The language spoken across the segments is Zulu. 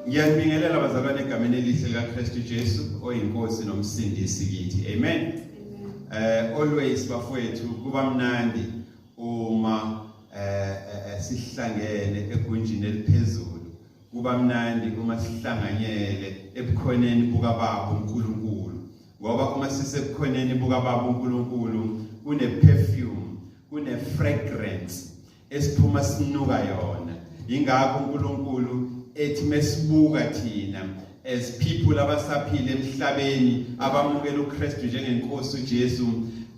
Ngiyabingelela bazalwane egameni elihle likaKristu Jesu oyinkosi nomsindisi kithi. Amen. Always bafowethu kuba mnandi uma sihlangene egunjini eliphezulu. Kuba mnandi uma sihlanganyele ebukhoneni buka Baba uNkulunkulu. Ngoba uma sisebukhoneni buka Baba uNkulunkulu kune perfume, kune fragrance esiphuma sinuka yona. Ingakho uNkulunkulu ethi mesibuka thina as people abasaphile emhlabeni abamukela uKristu njengenkosi uJesu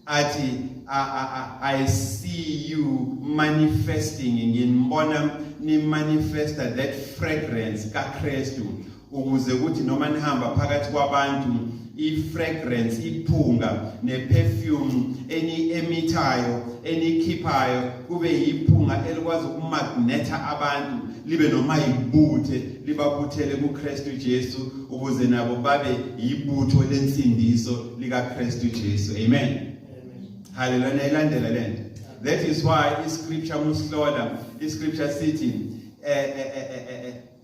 athi I see you manifesting nginibona ni manifesta that fragrance kaKristu ukuze ukuthi noma nihamba phakathi kwabantu fragrance iphunga neperfume emithayo enikhiphayo kube yiphunga elikwazi ukumagneta abantu libe noma ibuthe libabuthele kuKristu Jesu ukuze nabo babe yibutho lensindiso likaKristu Jesu. Amen. Hallelujah. Ilandela lento. That is why iscripture musihlola iscripture sithi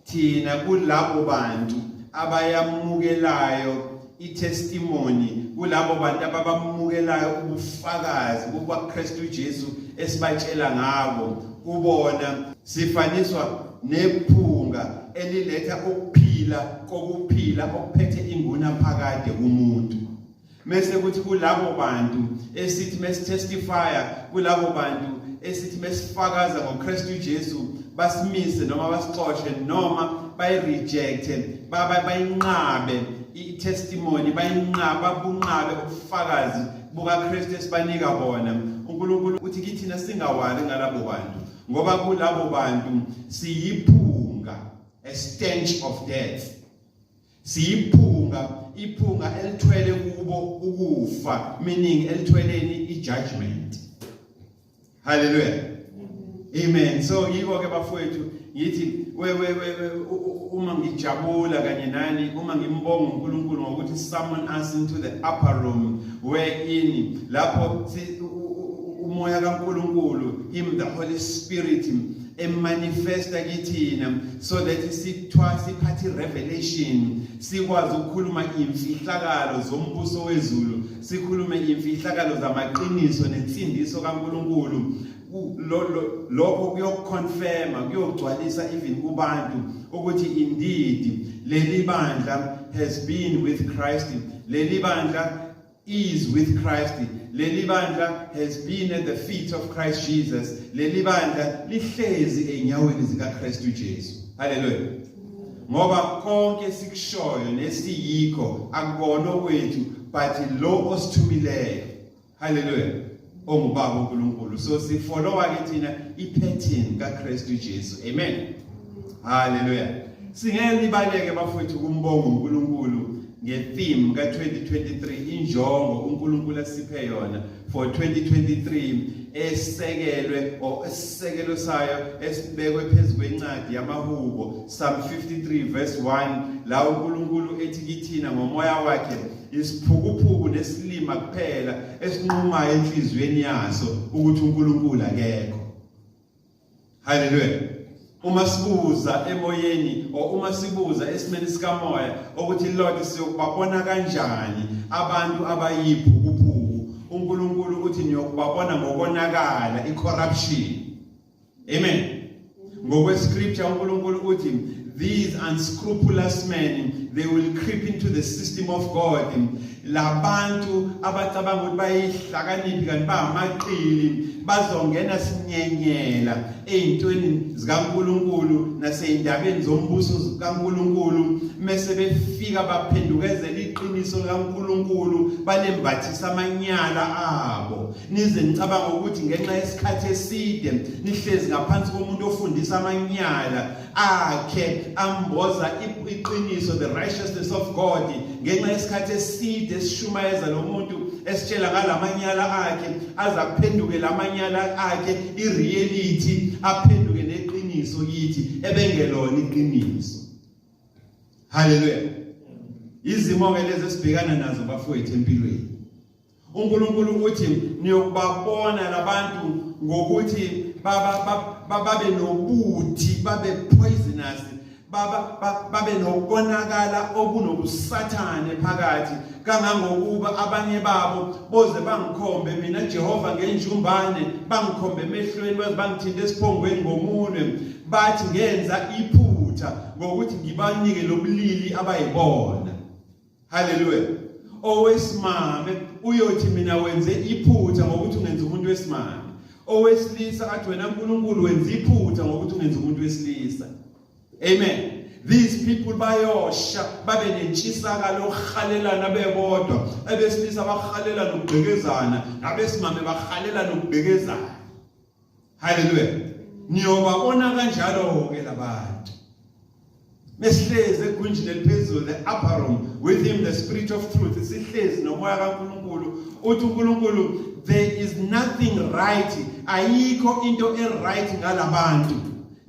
thina kulabo bantu abayamukelayo itestimony kulabo bantu ababamukelayo ubufakazi kukaKristu Jesu esibatshela ngabo kubona sifaniswa nephunga eliletha ukuphila kokuphila okuphethe inguna phakade kumuntu. Mase kuthi kulabo bantu esithi mesitestifya kulabo bantu esithi mesifakaza ngoKristu Jesu basimise noma basixoxe noma bayirejecte bayinqabe itestimony bayinqaba bunqabe ubufakazi bukaKristu esibanika bona. uNkulunkulu uthi kithina singawali ngalabo bantu ngoba kulabo bantu siyiphunga a stench of death. Siyiphunga iphunga elithwele kubo ukufa meaning elithweleni ijudgment. Hallelujah. Amen. So yibo ke bafowethu yithi uma ngijabula kanye nani uma ngimbonga uNkulunkulu ngokuthi summon us into the upper room wherein lapho umoya kaNkulunkulu him the Holy Spirit emanifesta kithina so that siphathi revelation sikwazi ukukhuluma imfihlakalo zombuso wezulu sikhulume imfihlakalo zamaqiniso nensindiso kaNkulunkulu. Lokho kuyokonfirma kuyogcwalisa even kubantu ukuthi indeed leli bandla has been with Christ, leli bandla is with Christ, leli bandla has been at the feet of Christ Jesus, leli bandla lihlezi enyaweni zikaKristu Jesu. Hallelujah. Ngoba konke sikushoyo nesiyikho akubona kwethu but lo osithumileyo. Hallelujah. Ongubaba uNkulunkulu. So sifollowa ke thina ipattern kaKristu Jesu. Amen. Hallelujah. Singelibaleke bafowethu kumbonga uNkulunkulu nge-theme ka-2023 injongo uNkulunkulu asiphe yona for 2023 esisekelwe esisekelo sayo esibekwe phezulu kwencwadi yamahubo Psalm 53 verse 1 la uNkulunkulu ethi kithina ngomoya wakhe isiphukuphuku nesilima kuphela esinquma enhlizweni yaso ukuthi uNkulunkulu akekho. Hallelujah. Uma sibuza emoyeni uma sibuza esimeni sikamoya ukuthi Lord siyokubabona kanjani abantu abayiphukuphuku uNkulunkulu uthi niyokubabona ngokonakala icorruption. Amen. Ngokwescripture uNkulunkulu uthi these unscrupulous men they will creep into the system of God. Labantu abacabanga ukuthi bayihlakaniphi kanti bamaqili bazongena sinyenyela ezintweni zikaNkulunkulu naseyindabeni zombuso kaNkulunkulu mase befika baphendukezela iqiniso likaNkulunkulu balembathisa amanyala abo. Nize nicabanga ukuthi ngenxa yesikhathi eside nihlezi ngaphansi komuntu ofundisa amanyala akhe amboza iqiniso the righteousness of God ngenxa yesikhathi eside esishumayeza lo muntu esitshela ngalamanyala akhe azaphenduke lamanyala akhe ireality aphenduke neqiniso kithi ebengelona iqiniso. Hallelujah. Izimo lezi esibhekana nazo bafowethu empilweni uNkulunkulu uthi niyokubabona labantu ngokuthi babe nobuthi babe poisonous babe nokubonakala okunobusathane phakathi kangangokuba abanye babo boze bangikhombe mina Jehova ngenjumbane bangikhombe emehlweni baze bangithinte esiphongweni ngomunwe bathi ngenza iphutha ngokuthi ngibanike lobulili abayibona. Hallelujah. Owesimame uyothi mina wenze iphutha ngokuthi ungenza umuntu wesimame. Owesilisa athi wena uNkulunkulu wenza iphutha ngokuthi ungenza umuntu wesilisa. Amen. These people bayosha babe nentshisakalo okhalelana bebodwa abesilisa bakhalela nokugqekezana nabesimame bakhalela nokubhekezana. Hallelujah. Niyobabona kanjalo ke labantu mesihleze egunjini eliphezulu the upper room with him the spirit of truth sihlezi nomoya kaNkulunkulu uthi uNkulunkulu there is nothing right ayikho into eright ngalabantu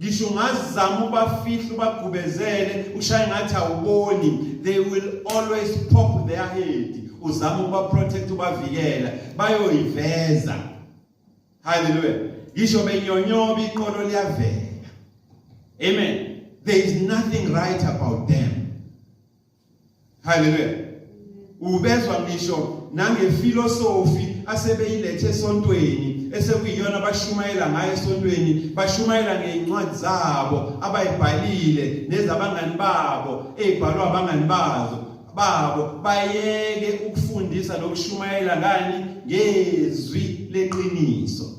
ngisho ngazama ubafihla ubagubezele ushaye ngathi awuboni they will always pop their head uzama ubaprotect ubavikela bayoyiveza. Hallelujah. Ngisho benyonyoba iqolo liyavela. Amen. There is nothing right about them. Hallelujah. Ubezwa ngisho nangefilosofi asebeyilethe esontweni esekuyiyona bashumayela ngayo esontweni bashumayela ngeincwadi zabo abayibhalile nezabangani babo ezibhalwa abangani babo bayeke ukufundisa nokushumayela ngani ngezwi leqiniso.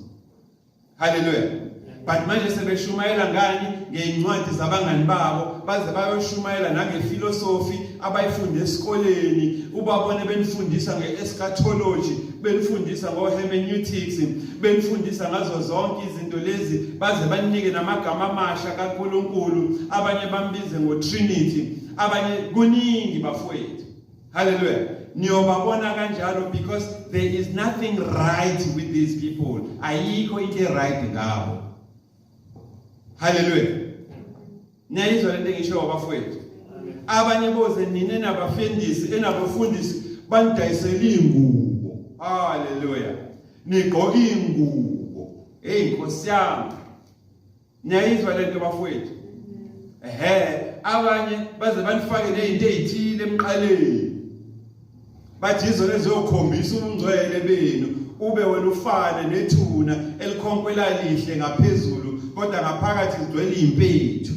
Hallelujah. But manje sebeshumayela ngani ngeincwadi zabangani babo baze bayoshumayela nangefilosofi abayifunde esikoleni ubabone benifundisa ngeeschatology benifundisa ngohermeneutics benifundisa ngazo zonke izinto lezi baze banike namagama amasha kaNkulunkulu abanye bambize ngoTrinity abanye kuningi bafowethu. Hallelujah. Niyobabona kanjalo because there is nothing right with these people. Ayikho into right ngabo. Hallelujah. Niyizwa lento engisho abafowethu. Abanye boze nine nabafundisi enabafundisi bandayisela ingubo. Hallelujah. Nigqoka ingubo. Hey Nkosi yami. Niyizwa lento bafowethu. Abanye baze banifake nezinto ezithile emqaleni. Bathi izo lezokhombisa ubungcwele benu ube wena ufane nethuna elikhonkela lihle ngaphezulu kodwa ngaphakathi ligcwele impethu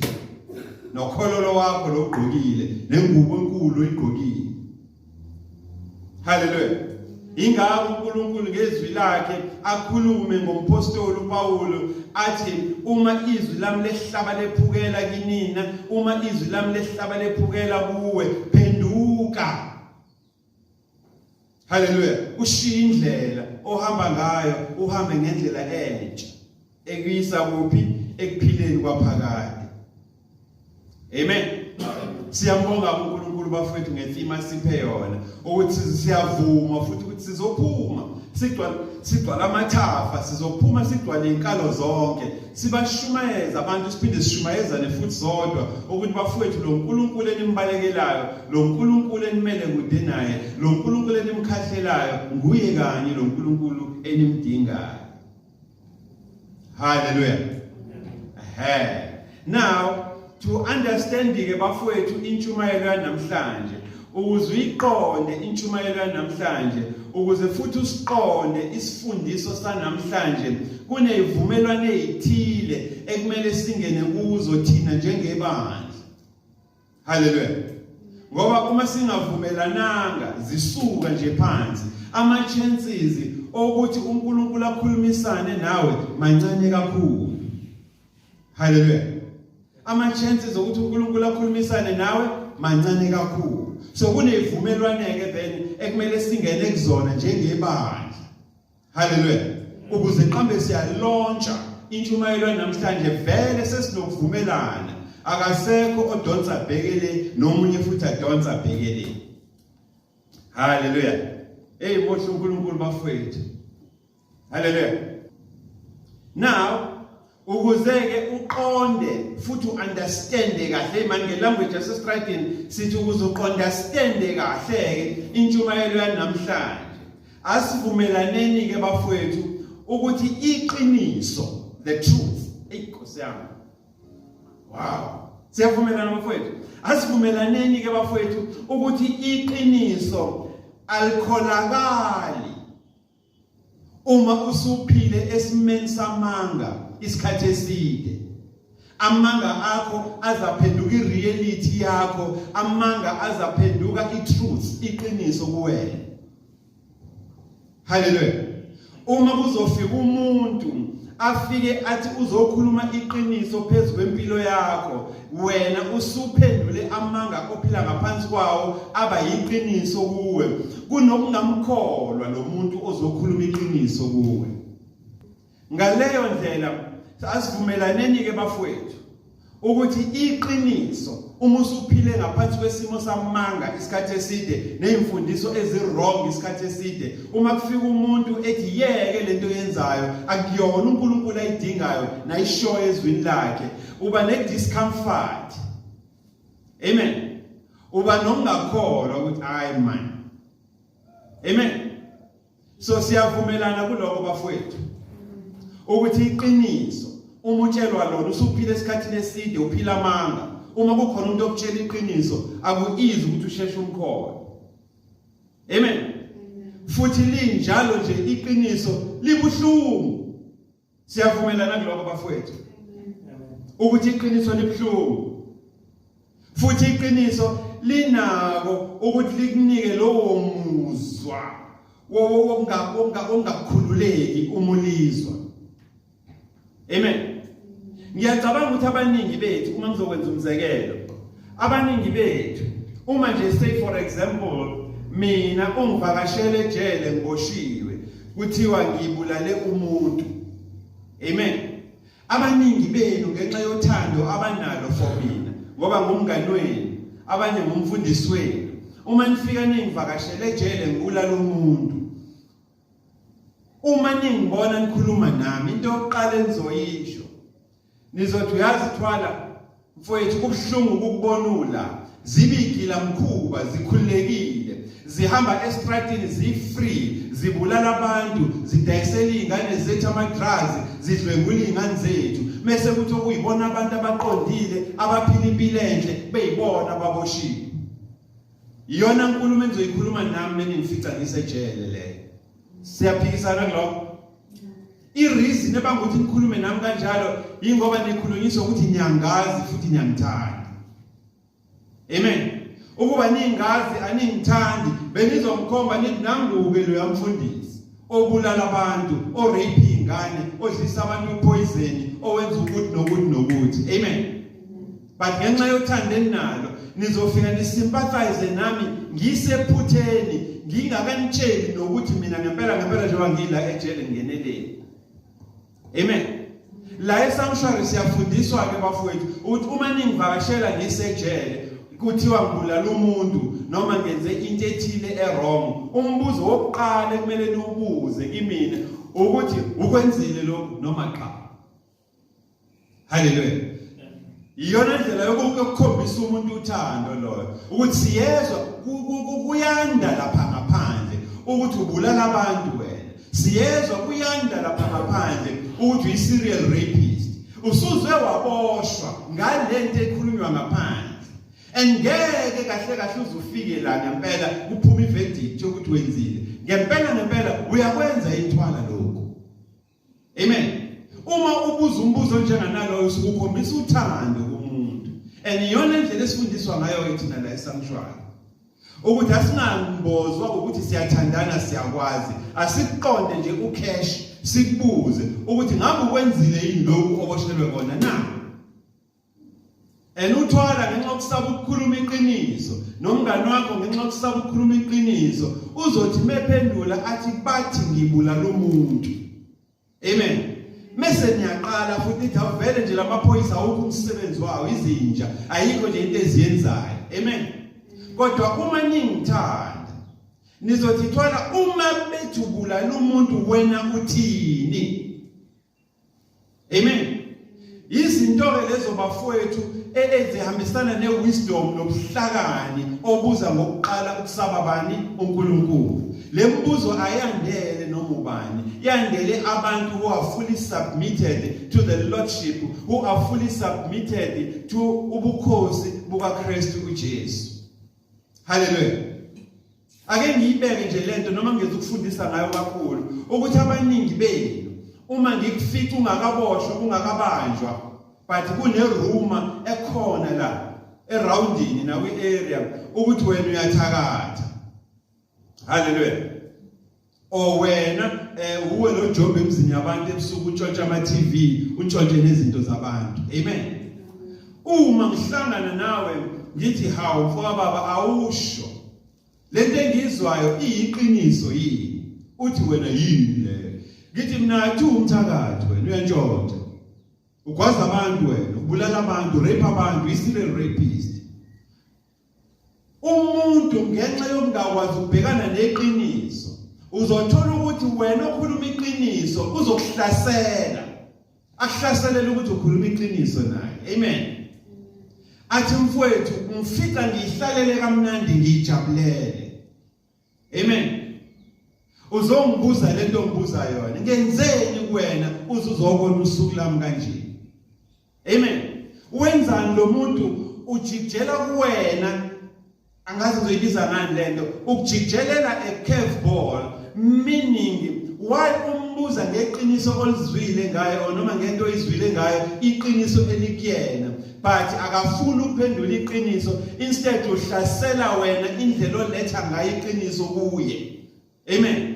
nokhololo wakho logqokile nengubo enkulu oyigqokile. Hallelujah. Ingakho uNkulunkulu ngezwi lakhe akhulume ngompostoli uPawulo athi uma izwi lami lehlaba lephukela kinina uma izwi lami lehlaba lephukela kuwe phenduka. Hallelujah. Ushiya indlela ohamba ngayo uhambe ngendlela entsha ekuyisa kuphi ekuphileni kwaphakade. Amen. Siyambonga uNkulunkulu bafethu ngethima siphe yona ukuthi siyavuma futhi ukuthi sizophuma sigcwala amathafa sizophuma sigcwale inkalo zonke sibashumayeza abantu siphinde sishumayezane futhi zodwa ukuthi bafethu lo uNkulunkulu enimbalekelayo lo uNkulunkulu enimele kude naye lo uNkulunkulu enimkhahlelayo nguye kanye lo uNkulunkulu enimdingayo. Hallelujah. Now to understand ke bafowethu intshumayelo yanamhlanje ukuze uyiqonde intshumayelo yanamhlanje ukuze futhi usiqonde isifundiso sanamhlanje kunezivumelwano ezithile ekumele singene kuzo thina njengebandla. Hallelujah. Ngoba uma singavumelananga zisuka nje phansi ama chances ukuthi uNkulunkulu akhulumisane nawe mancane kakhulu. Hallelujah. Ama chances ukuthi uNkulunkulu akhulumisane nawe mancane kakhulu. So kunezivumelwano ke then ekumele singene kuzona njengebandla. Hallelujah. Ukuze qhambe siyalauncha intshumayelo namhlanje vele sesinokuvumelana akasekho odonsa bhekele nomunye futhi adonsa bhekele. Hallelujah. Mohle uNkulunkulu bafethu. Hallelujah. Now ukuzeke uqonde futhi understand kahle manje ngelanguage yaseStriding sithi ukuze uqonderstand kahle ke intshumayelo yanamhlanje asivumelaneni ke bafowethu ukuthi iqiniso the truth Nkosi yami. Wow. Siyavumelana bafowethu? Asivumelaneni ke bafowethu ukuthi iqiniso alikholakali uma usuphile esimeni samanga isikhathi eside. Amanga akho azaphenduka ireality yakho, amanga azaphenduka itruth, iqiniso kuwena. Hallelujah. Uma kuzofika umuntu afike athi uzokhuluma iqiniso phezulu kwempilo yakho, wena usuphendule amanga ophila ngaphansi kwawo aba yiqiniso kuwe, kunokungamkholwa lo muntu ozokhuluma iqiniso kuwe. Ngaleyo ndlela asivumelaneni ke bafowethu ukuthi iqiniso uma usuphile ngaphansi kwesimo samanga isikhathi eside nezimfundiso ezirong isikhathi eside, uma kufika umuntu ethi yeke lento yenzayo akuyona uNkulunkulu ayidingayo nayishoyo ezwini lakhe, uba ne-discomfort. Amen. Uba nokungakholwa ukuthi hayi man. Amen. So siyavumelana kuloko bafowethu ukuthi iqiniso uma utshelwa lona usuphile esikhathini eside uphila amanga, uma kukhona umuntu okutshela iqiniso akuyizi ukuthi usheshe umkholwe. Amen. Futhi linjalo nje iqiniso libuhlungu. Siyavumelana kuloko bafowethu ukuthi iqiniso libuhlungu, futhi iqiniso linako ukuthi likunike lowo muzwa wongakhululeki umulizwa. Amen. Ngiyacabanga ukuthi abaningi bethu uma ngizokwenza umzekelo, abaningi bethu uma nje say for example mina ungivakashele ejele ngiboshiwe kuthiwa ngibulale umuntu. Amen. Abaningi benu ngenxa yothando abanalo for mina ngoba ngumngani wenu, abanye ngumfundisi wenu, uma nifika ningivakashele ejele ngibulala umuntu, uma ningibona nikhuluma nami into yokuqala enizoyisho nizothi uyazi Twala mfowethu kubuhlungu ukukubonula, zibikila mkhuba zikhululekile, zihamba estradini zi-free, zibulala abantu, zidayisela izingane zethu ama-drugs, zidlwengula izingane zethu, mase kuthi okuyibona abantu abaqondile abaphila impilo enhle beyibona ababoshiwe. Iyona nkulumo engizoyikhuluma nami mengifica ngisejele leyo. Siyaphikisana kuloko. I-reason ebanga ukuthi nikhulume nami kanjalo yingoba nikhulunyiswa ukuthi niyangazi futhi niyangithanda. Amen. Ukuba ningazi aningithandi benizomkhomba nithi nanguke lo yamfundisi obulala abantu, orape izingane, odlisa abantu upoison, owenza ukuthi nokuthi. Amen. But ngenxa yothando enalo nizofika nisympathize nami ngisephutheni ngingakanitsheli nokuthi mina ngempela njengoba ngila ejele ngeneleni. Amen. La esanctuary siyafundiswa ke bafowethu ukuthi uma ningivakashela ngisejele kuthiwa ngibulala umuntu noma ngenze into ethile errong, umbuzo wokuqala ekumele niwubuze kimina ukuthi ukwenzile lokho noma cha. Hallelujah. Iyona ndlela yokukhombisa umuntu uthando loyo ukuthi siyezwa kuyanda lapha ngaphandle ukuthi ubulala abantu wena, siyezwa kuyanda lapha ngaphandle ukuthi uyi-serial rapist, usuzwe waboshwa ngalento ekhulunywa ngaphandle, ngeke kahle uzufike la ngempela kuphuma iverdict yokuthi wenzile ngempela uyakwenza ithwala lokho. Amen. Uma ubuza umbuzo njenganaloyo ukukhombisa uthando kumuntu, iyona ndlela esifundiswa ngayo thina la esanctuary ukuthi asingambozwa ukuthi siyathandana siyakwazi, asiqonde nje ucash sikubuze ukuthi ngabe ukwenzile yini lokho oboshelwe kona na. Uthwala ngenxa yokusaba ukukhuluma iqiniso nomngani wakho ngenxa yokusaba ukukhuluma iqiniso uzothi mephendula athi bathi ngibulala umuntu. Amen. Mese niyaqala futhi ithi avele nje lamaphoyisa awukho umsebenzi wawo, izinja ayikho nje into eziyenzayo. Amen. Kodwa uma ningithanda nizothi Twala uma bethi ubulala umuntu wena uthini. Amen. Izinto ke lezo bafowethu ezihambisana newisdom nobuhlakani obuza ngokuqala ukusaba bani uNkulunkulu. Le mbuzo ayandele noma ubani, yandele abantu who are fully submitted to the lordship, who are fully submitted to ubukhosi bukaKristu uJesu. Hallelujah. Ake ngiyibeke nje lento noma ngizokufundisa ngayo kakhulu ukuthi abaningi benu uma ngikufica ungakaboshwa ungakabanjwa but kuneruma ekhona la eroundini na kwi-area ukuthi wena uyathakatha. Hallelujah. O wena uwe lo job emzini yabantu ebusuku utshontsha ama-TV utshontshe nezinto zabantu. Amen. Uma ngihlangana nawe ngithi hawu mfowabo baba awusho lento engizwayo iyiqiniso yini, uthi wena yini le, ngithi mina athi umthakathi wena uyantshontsha, ugwaza abantu wena, ubulala abantu, rape abantu, i-serial rapist. Umuntu ngenxa yokungakwazi ukubhekana neqiniso uzothola ukuthi wena okhuluma iqiniso uzokuhlasela, akuhlaselela ukuthi ukhuluma iqiniso naye. Amen. Athi mfowethu ngifika ngihlalele kamnandi ngijabulele. Amen. Uzongibuza lento ngibuza yona, ngenzeni kuwena uzuzobona usuku lami kanje. Amen. Wenzani lo muntu ujikjela kuwena, angazi uzoyibiza ngani lento, ukujijelela a curveball, meaning why umbuza ngeqiniso olizwile ngayo noma ngento oyizwile ngayo iqiniso elikuyena, but akafuni ukuphendula iqiniso, instead uhlasela wena indlela oletha ngayo iqiniso kuye. Amen.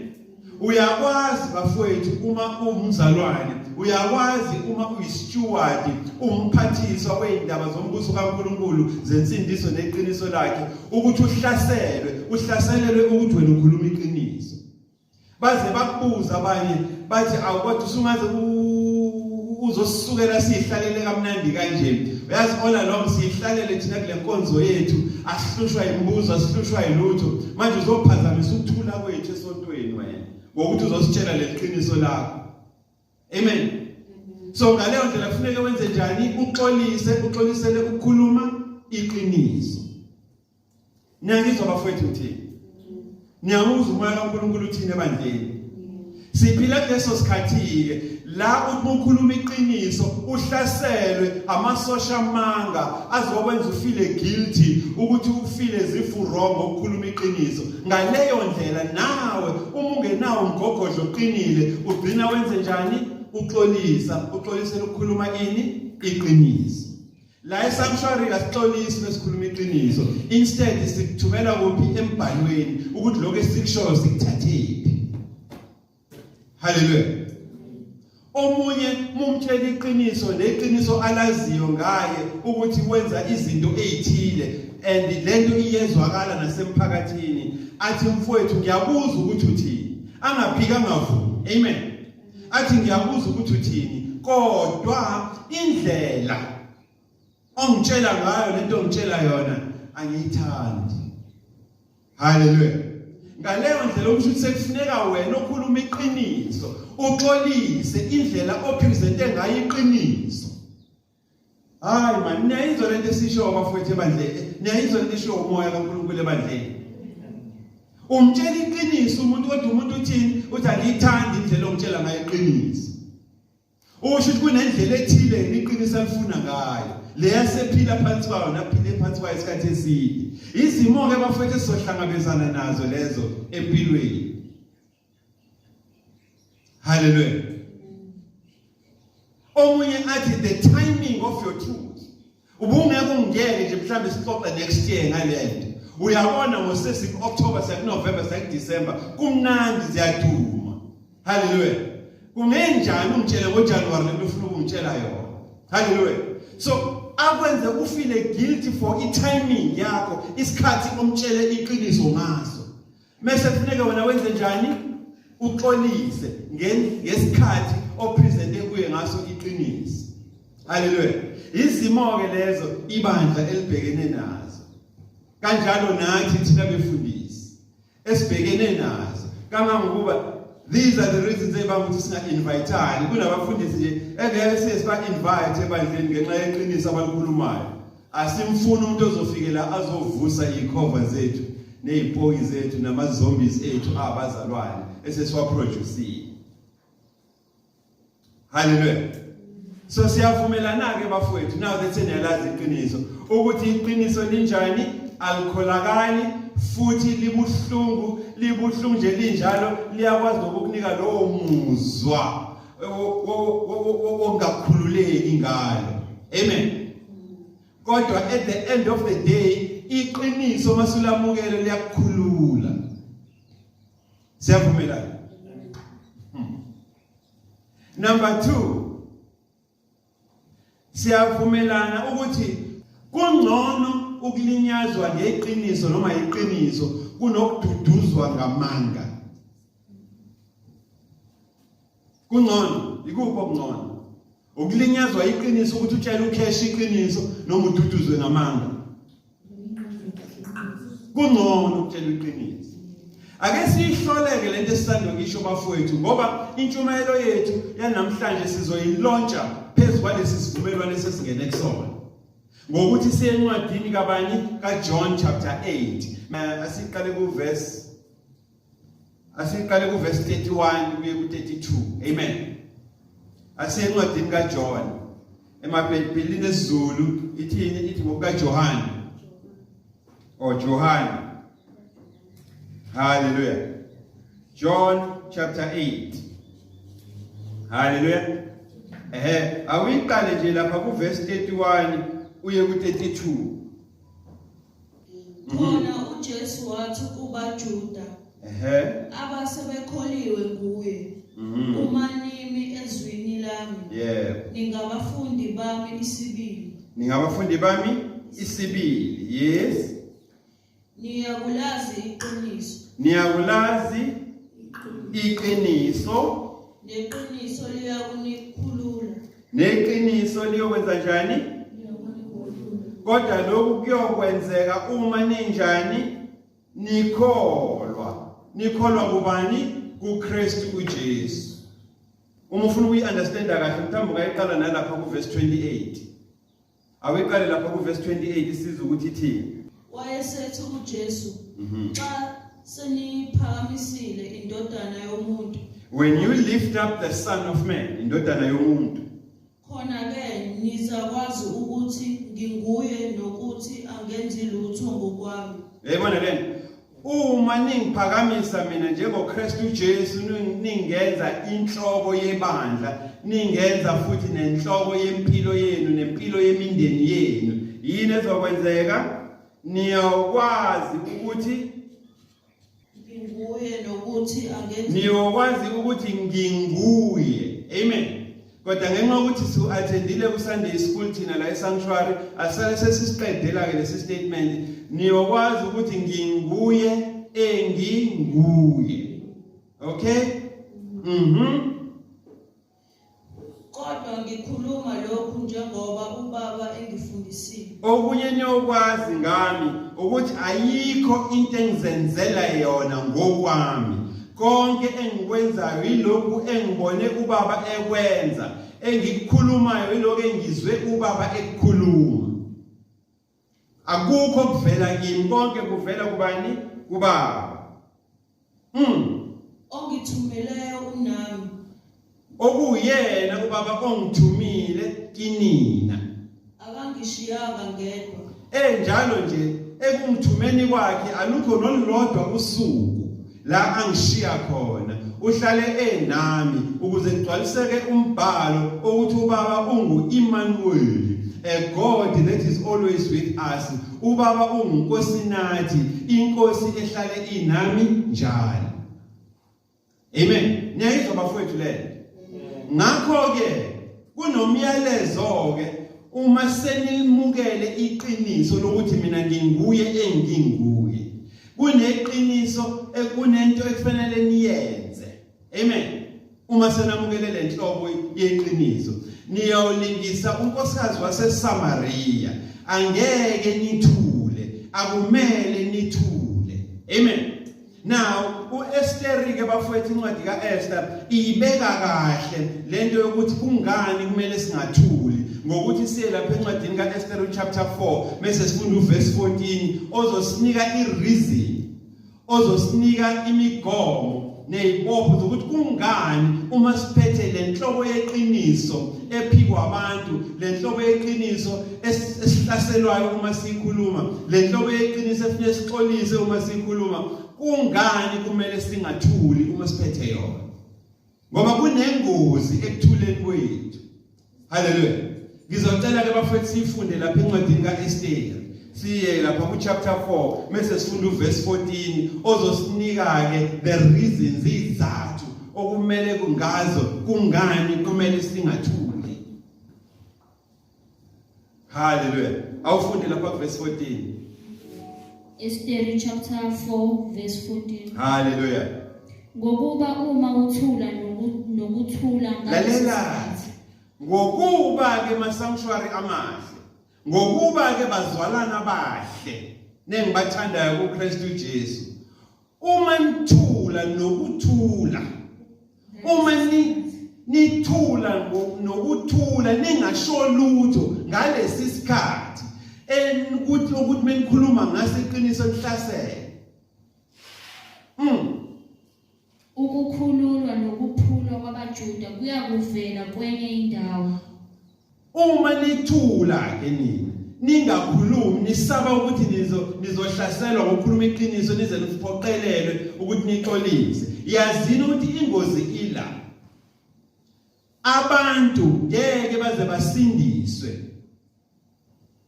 Uyakwazi bafowethu uma umzalwane, uyakwazi uma uyisteward, umphathiswa weindaba zombuso kaNkulunkulu zensindiso neqiniso lakhe, ukuthi uhlaselelwe ukuthi wena ukhuluma iqiniso. Baze bakubuza abanye bathi awukodwa usungaze uzosukela sihlalele kamnandi kanje. Uyazi all along sihlalele thina kule nkonzo yethu, asihlushwa imibuzo, asihlushwa ilutho. Manje uzophazamisa ukuthula kwethu esontweni wena ngokuthi uzositshela leqiniso lakho. Amen. So ngaleyo ndlela kufanele wenze njani? Uxolisele ukukhuluma iqiniso. Niyangizwa bafowethu uthini? Niyamuzwa umoya kaNkulunkulu uthini ebandleni? Siphila kuleso sikhathi la ukhuluma iqiniso uhlaselwe amasosha amanga azokwenza ufile guilty, ukuthi ufile as wrong ukukhuluma iqiniso. Ngaleyo ndlela nawe uma ungenawo umgogodlo oqinile ugcina wenze njani? Uxolisela ukukhuluma iqiniso. La esanctuary asixolisi besikhuluma iqiniso, instead sikuthumela kuphi embhalweni ukuthi lokho esikushoyo sikuthathephi. Hallelujah. Omunye mumtshela iqiniso neqiniso alaziyo ngaye ukuthi wenza izinto ezithile and lento iyezwakala nasemphakathini, athi mfowethu ngiyabuza ukuthi uthini, angaphika angavumi. Amen. Athi ngiyabuza ukuthi uthini, kodwa indlela ongitshela ngayo lento ongitshela yona angiyithandi. Hallelujah. Ngaleyo ndlela ukuthi sekufuneka wena okhuluma iqiniso, uxolise indlela opresente ngayo iqiniso. Hayi man, niyayizwa lento esisho bafowethu ebandleni, niyayizwa lento esho umoya kaNkulunkulu ebandleni. Umtshela iqiniso umuntu, kodwa umuntu uthini? Uthi angiyithandi indlela ongitshela ngayo iqiniso. Usho ukuthi kunendlela ethile iqiniso alifuna ngayo, leyasephila phansi kwayo naphile phansi kwayo isikhathi eside. Izimo-ke bafowethu esizohlangabezana nazo lezo empilweni. Hallelujah. Omunye athi the timing of your truth. Ubungeke ungeke nje mhlambe sixoxe next year ngalento. Uyabona ngosesi October, sek November, sek December kumnandi ziyaduma. Hallelujah. Kungenjani ungitshele ngoJanuary lento ufuna ukungitshela yona. Hallelujah. So akwenze ufile guilty for i-timing yakho, isikhathi omtshele iqiniso ngaso. Mase kufuneka wena wenze njani? Uxolise ngesikhathi opresente kuye ngaso iqiniso. Hallelujah. Izimo-ke lezo ibandla elibhekene nazo. Kanjalo nathi thina befundisi esibhekene nazo. Kangangokuba these are the reasons ukuthi singa-invitani. Kunabafundisi nje engeke sesiba-invite ebandleni ngenxa yeqiniso abalikhulumayo. asimfuni umuntu ozofikela azovusa ikhova zethu nezipoki zethu namazombies ethu abazalwane esesiwaproduce. Hallelujah. So siyavumelana ke bafowethu now that seniyalazi iqiniso ukuthi iqiniso linjani alikholakali futhi libuhlungu nje linjalo liyakwazi nokukunika lowo muzwa wongakhululeki ngalo. Amen. Kodwa at the end of the day iqiniso masulamukele liyakukhulula. Siyavumelana. Number 2, siyavumelana ukuthi kungcono ukulinyazwa ngeqiniso noma iqiniso kunokududuzwa ngamanga. Kungcono, ikuphi okungcono? Ukulinyazwa iqiniso ukuthi utshela ucash iqiniso noma ududuzwe ngamanga. Kungcono ukutshela iqiniso. Ake sihloleke lento esisanda ngisho bafowethu ngoba intshumayelo yethu yanamhlanje sizoyilontsha phezulu kwalesi sivumelwano esesingene kusona. Ngokuthi siye encwadini kabani kaJohn chapter 8. Asiqale ku verse 31 kuye ku 32. Amen. Asiye encwadini kaJohn. Emabhayibhelini esiZulu ithi ngokuka John. John. Hallelujah. John chapter 8. Hallelujah. Awiqale nje lapha ku verse 31 uye ku 32. Khona uJesu wathi kuba Juda. Abasebekholiwe nguye. Uma nimi ezwini lami. Ningabafundi bami isibili. Ningabafundi bami isibili. Yes. Niyakulazi iqiniso. Niyakulazi iqiniso. Neqiniso liyakunikhulula. Neqiniso liyokwenza njani? Kodwa lokhu kuyokwenzeka uma ninjani? Nikholwa. Nikholwa kubani? KuKristu uJesu. Uma ufuna ukuyiunderstanda kahle mthambo kayiqala nalapha ku verse 28. Awiqale lapha ku verse 28 isiza ukuthi ithini? Wayesethi uJesu xa seniphakamisile indodana yomuntu. When you lift up the Son of Man, indodana yomuntu, khona ke nizakwazi ukuthi nginguye nokuthi angenzi lutho ngokwami. Yayibona lento. Uma ningiphakamisa mina njengoKristu Jesu ningenza inhloko yebandla, ningenza futhi nenhloko yempilo yenu nempilo yemindeni yenu. Yini ezokwenzeka? Niyakwazi ukuthi nginguye nokuthi angenzi. Niyakwazi ukuthi nginguye. Amen. Kodwa ngenxa ukuthi siattendile ku Sunday school thina la eSanctuary asale sesiqedela ke lesi statement niyokwazi ukuthi nginguye enginguye. Okay? Kodwa ngikhuluma lokhu njengoba ubaba engifundisile. Okunye niyokwazi ngami ukuthi ayikho into engizenzela yona ngokwami. Konke engikwenzayo yilokhu engibone ubaba ekwenza. Engikukhulumayo yilokho engizwe ubaba ekukhuluma. Akukho kuvela kimi, konke kuvela kubani? Kubaba. Ongithumeleyo unami. Okuyena ubaba ongithumile kinina. Akangishiyanga ngedwa. Njalo nje ekungithumeni kwakhe alukho nolulodwa usuku la angishiya khona. Uhlale enami ukuze kugcwaliseke umbhalo ukuthi ubaba ungu-Emmanuel, a God that is always with us. Ubaba unguNkosi nathi, inkosi ehlale inami njalo. Amen. Niyayizwa bafowethu le. Ngakho ke kunomyalezo ke uma senilmukele iqiniso lokuthi mina nginguye enginguye. Kuneqiniso ekunento ekufanele niyenze. Amen. Uma senamukele lenhlobo yeqiniso, niyawulingisa unkosikazi waseSamaria. Angeke nithule, akumele nithule. Amen. Now, uEsther ke bafowethu incwadi kaEsther ibeka kahle lento yokuthi kungani kumele singathuli ngokuthi siye lapha encwadini kaEsther chapter 4 bese sifunda uverse 14 ozosinika ireason, ozosinika imigomo nezibopho zokuthi kungani uma siphethe lenhlobo yeqiniso ephikwa abantu, lenhlobo yeqiniso esihlaselwayo uma sikhuluma, lenhlobo yeqiniso efune sixolise uma sikhuluma, kungani kumele singathuli uma siphethe yona, ngoba kunengozi ekuthuleni kwethu. Hallelujah. Ngizocela ke bafethu sifunde lapha encwadini kaEsther, siye lapha ku chapter 4 bese sifunda uverse 14 ozosinika ke the reasons, izathu okumele kungazo kungani kumele singathuli. Hallelujah. Awufunde lapha ku verse 14. Esther chapter 4 verse 14. Hallelujah. Ngokuba uma uthula nokuthula lalela, ngokuba ke masanctuary amahle, ngokuba ke bazalwana bahle nengibathandayo kuKristu Jesu, uma nithula nokuthula, uma nithula nokuthula ningasho lutho ngalesi sikhathi ukuthi menikhuluma ngase iqiniso lihlasele. Ukukhululwa nokuphulwa kwabaJuda kuyakuvela kwenye indawo. Uma nithula ke ningakhulumi nisaba ukuthi nizohlaselwa ngokukhuluma iqiniso nize niphoqelelwe ukuthi nixolise. Yazini ukuthi ingozi ila, abantu ngeke baze basindiswe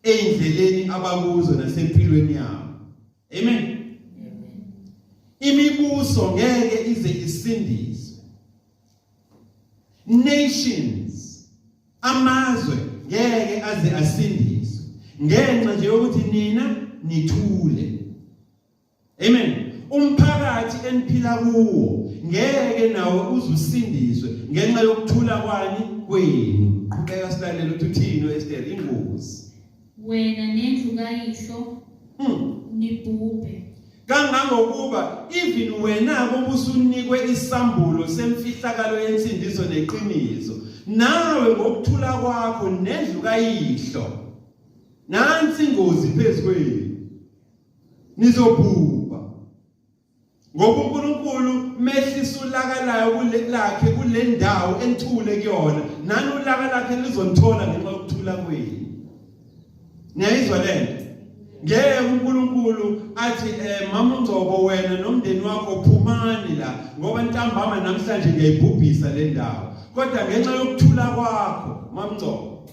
endleleni abakuzo nasempilweni yabo. Amen. Imibuso ngeke ize isindiswe, nations, amazwe ngeke aze asindiswe ngenxa nje yokuthi nina nithule. Amen. Umphakathi eniphila kuwo ngeke nawo uzusindiswe ngenxa yokuthula kwenu. Qhubeka silalela ukuthi uthini uEsther, ingozi. Wena nendlu kayihlo nibhubhe. Kangangokuba even wena bobusunikwe isambulo semfihlakalo yensindiso neqiniso, nawe ngokuthula kwakho nendlu kayihlo, nansi ingozi phezukwenu, nizobhubha. Ngoba uNkulunkulu mehlisa ulaka lakhe kule ndawo enithule kuyona, nani ulaka lakhe lizonithola ngenxa yokuthula kwenu. Niyayizwa lento? Ngeke uNkulunkulu athi mama uNgcobo wena nomndeni wakho phumani la ngoba ntambama namhlanje ngiyayibhubhisa le ndawo, kodwa ngenxa yokuthula kwakho mama uNgcobo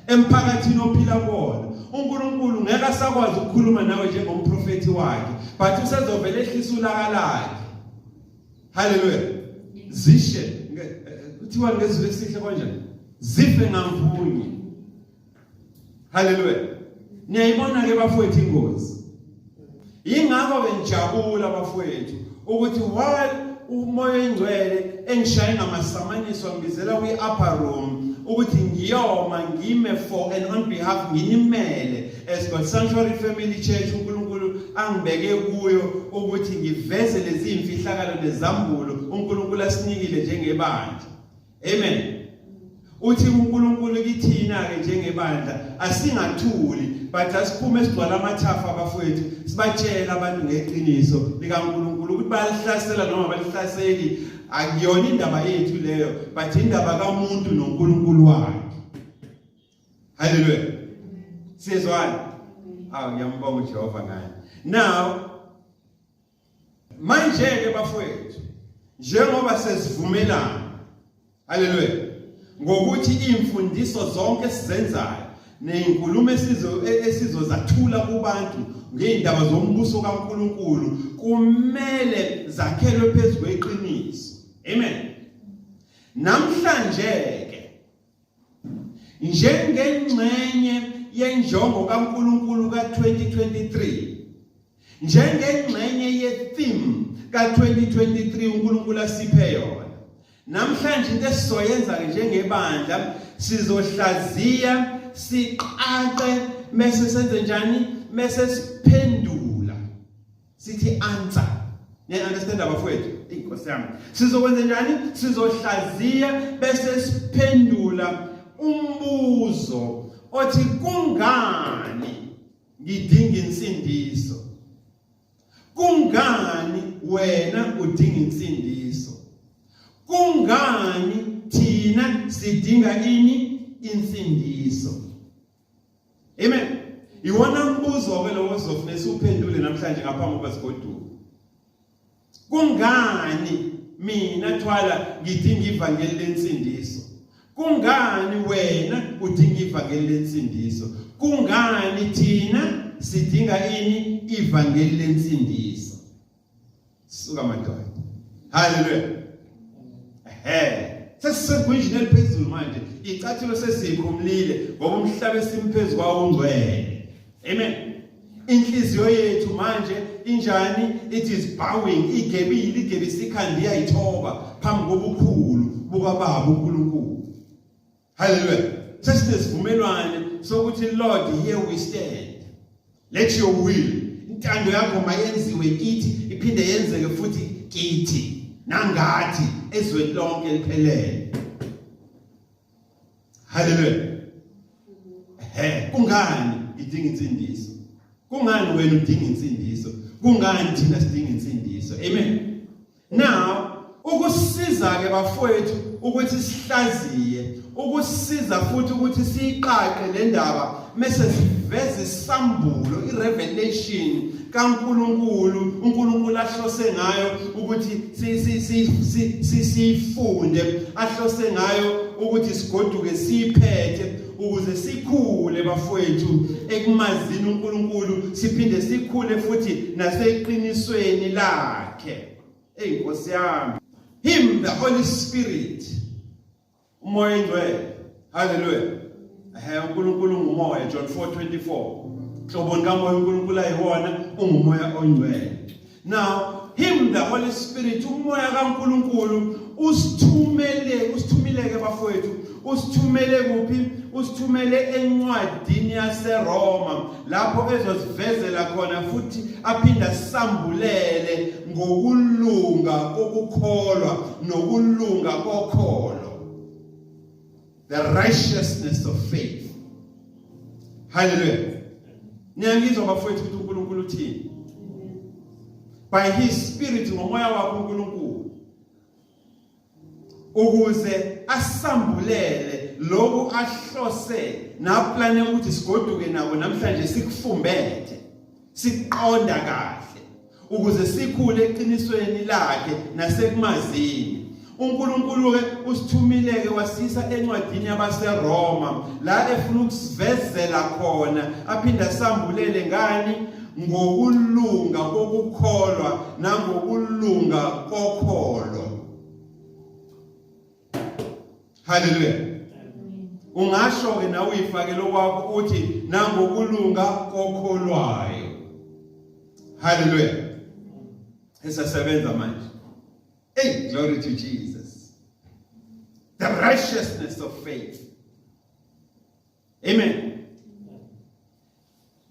emphakathini ophila kuwona, uNkulunkulu ngeke asakwazi ukukhuluma nawe njengomprofeti wakhe, but usezovela ehlisa ulaka lakhe. Hallelujah. Zishe kuthiwa ngezwi esihle kanjani, zife ngamvunye. Hallelujah. Niyayibona ke bafowethu ingozi. Ingakho benijabula bafowethu ukuthi while umoya oyingcwele engishaya ngamasamaniso ngibizela kwi-upper room ukuthi ngiyoma ngime for and on behalf nginimele as God Sanctuary Family Church, uNkulunkulu angibeke kuyo ukuthi ngiveze lezi imfihlakalo nezambulo uNkulunkulu asinikile njengebandla. Amen. Uthi uNkulunkulu kithina ke njengebandla asingathuli but asiphume esigcwala amathafa abafowethu sibatshela abantu ngeqiniso likaNkulunkulu ukuthi bayalihlasela noma balihlaseli, akuyona indaba yethu leyo but indaba kamuntu noNkulunkulu wakhe. Hallelujah. Siyezwana? Ngiyambonga uJehova ngani. Now manje ke bafowethu njengoba sesivumelana, hallelujah, ngokuthi imfundiso zonke sizenzayo nezinkulumo esizozathula kubantu ngeindaba zombuso kaNkulunkulu kumele zakhelwe phezu kweqiniso. Amen. Namhlanje ke njengengxenye yenjongo kaNkulunkulu ka2023, njengengxenye ye-theme ka2023 uNkulunkulu asiphe yona, namhlanje into esizoyenza njengebandla sizohlaziya siqaqe mase senze njani, mase siphendula sithi answer. Understand abafowethu? Inkosi yami. Sizokwenza njani? Sizohlaziya bese siphendula umbuzo othi kungani ngidinga insindiso? Kungani wena udinga insindiso? Kungani thina sidinga insindiso? Amen. Iwona mbuzo ke lo wozofuna uphendule namhlanje ngaphambi kokuba sigoduke. Kungani mina Twala ngidinga ivangeli lensindiso? Kungani wena udinga ivangeli lensindiso? Kungani thina sidinga ivangeli lensindiso? Suka madoda. Hallelujah. Sesisegwinjini eliphezulu manje. Icathilo sesiyikhumlile ngoba umhlaba esimphezulu kwawo ungcwele. Amen. Inhliziyo yethu manje injani? It is bowing, igebisi ikhandi yayithoba phambi kobukhulu bukaBaba uNkulunkulu. Hallelujah. Sesivumelwane sokuthi Lord, here we stand. Let your will, intando yakho mayenziwe kithi iphinde yenzeke futhi kithi nangathi ezweni lonke liphelele. Hallelujah. Kungani idinga insindiso? Kungani wena udinga insindiso? Kungani thina sidinga insindiso? Amen. Now, ukusiza ke bafowethu ukuthi sihlaziye, ukusiza futhi ukuthi siqaqe le ndaba mase siveze isambulo, irevelation kaNkulunkulu, uNkulunkulu ahlose ngayo ukuthi sifunde, ahlose ngayo ukuthi sigoduke siphethe ukuze sikhule bafowethu ekumazini uNkulunkulu, siphinde sikhule futhi naseqinisweni lakhe. Nkosi yami, him the Holy Spirit, umoya ingcwele. Hallelujah. uNkulunkulu ngumoya, John 4:24. Hlobo kamoya uNkulunkulu ayiwona ungumoya oyingcwele. Now him the Holy Spirit, umoya kaNkulunkulu usithumele ke bafowethu, usithumele kuphi? Usithumele encwadini yaseRoma lapho ezosivezela khona futhi aphinda sambulele ngokulunga kokukholwa nokulunga kokholo, the righteousness of faith. Hallelujah. Niyangizwa bafowethu ukuthi uNkulunkulu uthini? By his spirit, ngomoya wakhe uNkulunkulu, ukuze asambulele lokho ahlose naplane ukuthi sigoduke nabo namhlanje sikufumbethe, siqonda kahle ukuze sikhule eqinisweni lakhe nasekumazini. uNkulunkulu ke usithumileke wasisa encwadini yabaseRoma la efuna ukusivezela khona aphinda sambulele ngani? Ngokulunga kokukholwa nangokulunga kokholo. Hallelujah. Ungasho ke nawe uyifakele kwakho uthi nangokulunga kokholwayo. Hallelujah. Esasebenza manje. Hey, glory to Jesus. The righteousness of faith. Amen.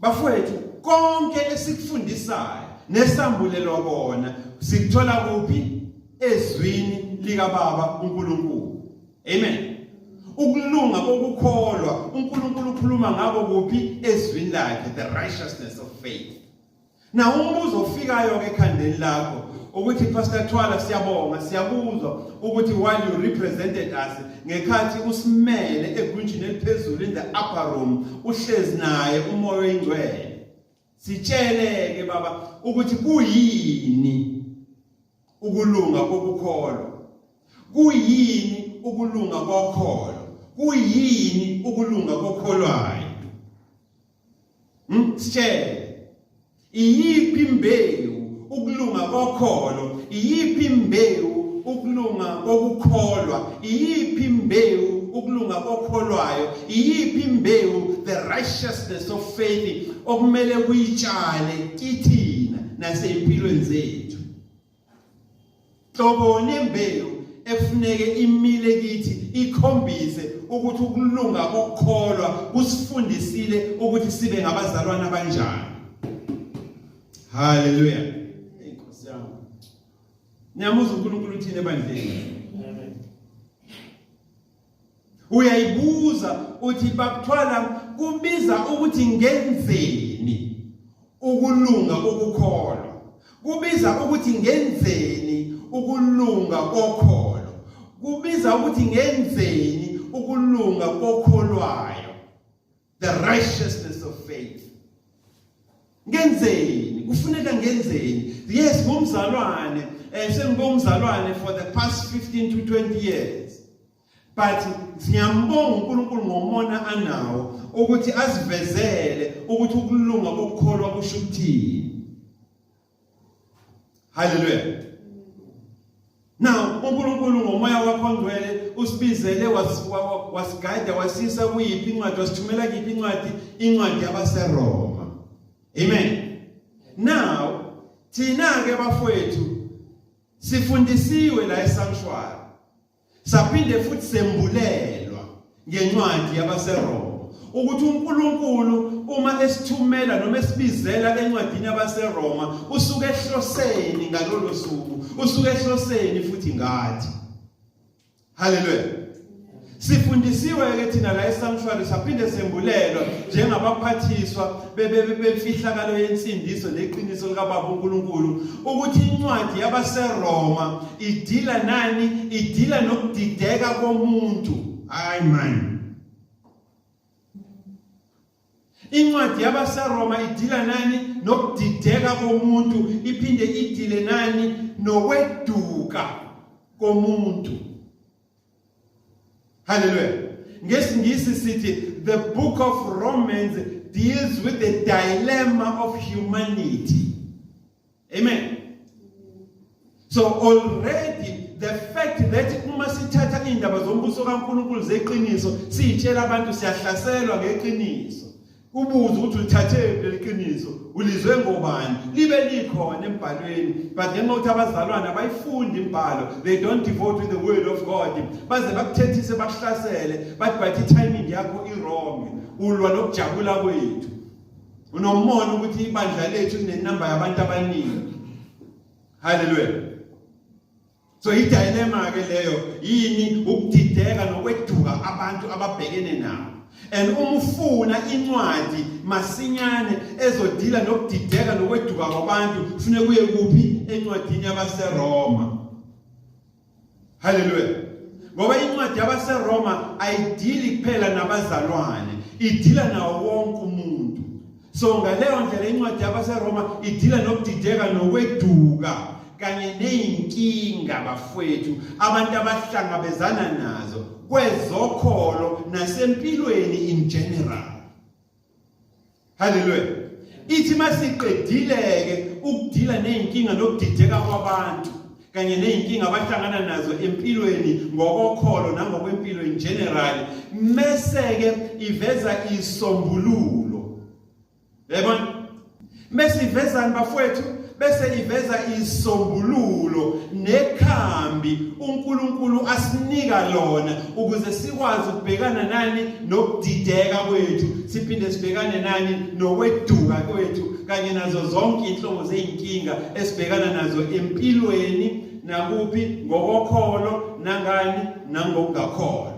Bafowethu, konke esikufundisayo nesambulelo kona sikuthola kuphi? Ezwini lika Baba uNkulunkulu. Amen. Ukulunga kokukholwa uNkulunkulu ukhuluma ngabo kuphi? Ezwini lakhe, the righteousness of faith. Na umbuzo ofikayo ke ekhandeni lakho ukuthi Pastor Twala siyabuzwa ukuthi while you represented us ngekhathi usimele egwinjini eliphezulu in the upper room uhlezi naye umoya oyingcwele, sitsheleke baba ukuthi kuyini ukulunga kokukholwa, kuyini ukulunga kokholo, kuyini ukulunga kokholwayo. Sitshele, iyiphi imbewu ukulunga kokholo, iyiphi imbewu ukulunga kokukholwa, iyiphi imbewu ukulunga kokholwayo, iyiphi imbewu the righteousness of faith okumele kuyitshale kithina nasempilweni zethu. Hlobo nembewu efuneke imile kithi ikhombise ukuthi ukulunga kokholwa kusifundisile ukuthi sibe ngabazalwana abanjani. Hallelujah. Nkosi yami. Niyamuzwa uNkulunkulu uthini ebandleni? Amen. Uyayibuza uthi bakuthwala kubiza ukuthi ngenzeni ukulunga kokukholwa. Kubiza ukuthi ngenzeni ukulunga kokholo. Kubiza ukuthi ngenzeni ukulunga kokholwayo. The righteousness of faith. Ngenzeni, kufuneka ngenzeni. Yes, ngumzalwane, sengibomzalwane for the past 15 to 20 years. But siyambonga uNkulunkulu ngomona anawo ukuthi asivezele ukuthi ukulunga kokukholwa kusho ukuthini. Hallelujah. Now, uNkulunkulu ngomoya wakhe ongcwele usibizele wasigada wasisa kuyiphi incwadi, wasithumela kuyiphi incwadi? Incwadi yabaseRoma. Amen. Now, thina ke bafowethu sifundisiwe la esanctuary. Saphinde futhi sembulelwa ngencwadi yabaseRoma ukuthi uNkulunkulu uma esithumela noma esibizela encwadini yabaseRoma usuke ehloseni ngalolo suku, usuke ehloseni futhi ngathi. Hallelujah. Sifundisiwe ke thina la esanctuary, saphinde sembulelwa njengabaphathiswa befihlakalo yensindiso neqiniso likaBaba uNkulunkulu ukuthi incwadi yabaseRoma idila nani? Idila nokudideka komuntu. Amen. Incwadi yabaseRoma idila nani? Nokudideka komuntu. Iphinde idile nani? Nokweduka komuntu. Hallelujah. Ngesingisi sithi the book of Romans deals with the dilemma of humanity. Amen. So already the fact that uma sithatha indaba zombuso kaNkulunkulu zeqiniso sitshela abantu siyahlaselwa ngeqiniso. Ubuzo ukuthi ulithathe leqiniso, ulizwe ngobani? Libe likhona embhalweni, but ngenxa ukuthi abazalwana abayifundi imbhalo, they don't devote to the word of God. Baze bakuthethise bakuhlasele, but timing yakho i-wrong. Ulwa nokujabula kwethu. Unomona ukuthi ibandla lethu linenamba yabantu abaningi. Hallelujah. So i-dilemma ke leyo yini? Ukudideka nokweduka abantu ababhekene nawo. And umfuna incwadi masinyane ezodila nokudideka nokweduka kwabantu, kufanele kuye kuphi? Encwadini yabaseRoma. Hallelujah. Ngoba incwadi yabaseRoma ayidili kuphela nabazalwane, idila nawo wonke umuntu. So ngaleyo ndlela incwadi yabaseRoma idila nokudideka nokweduka kanye neyinkinga bafowethu abantu abahlangabezana nazo kwezokholo nasempilweni in general. Hallelujah. Ithi masiqedileke ukudila neyinkinga nokudideka kwabantu kanye neyinkinga abahlangana nazo empilweni ngokokholo nangokwempilo in general, meseke iveza isombululo. Yabona? Mesivezani bafowethu? Bese iveza isombululo nekhambi uNkulunkulu asinika lona ukuze sikwazi ukubhekana nani? Nokudideka kwethu, siphinde sibhekane nani? Nokweduka kwethu kanye nazo zonke inhlobo zeinkinga esibhekana nazo empilweni nakuphi? Ngokokholo nangani? Nangokungakholwa.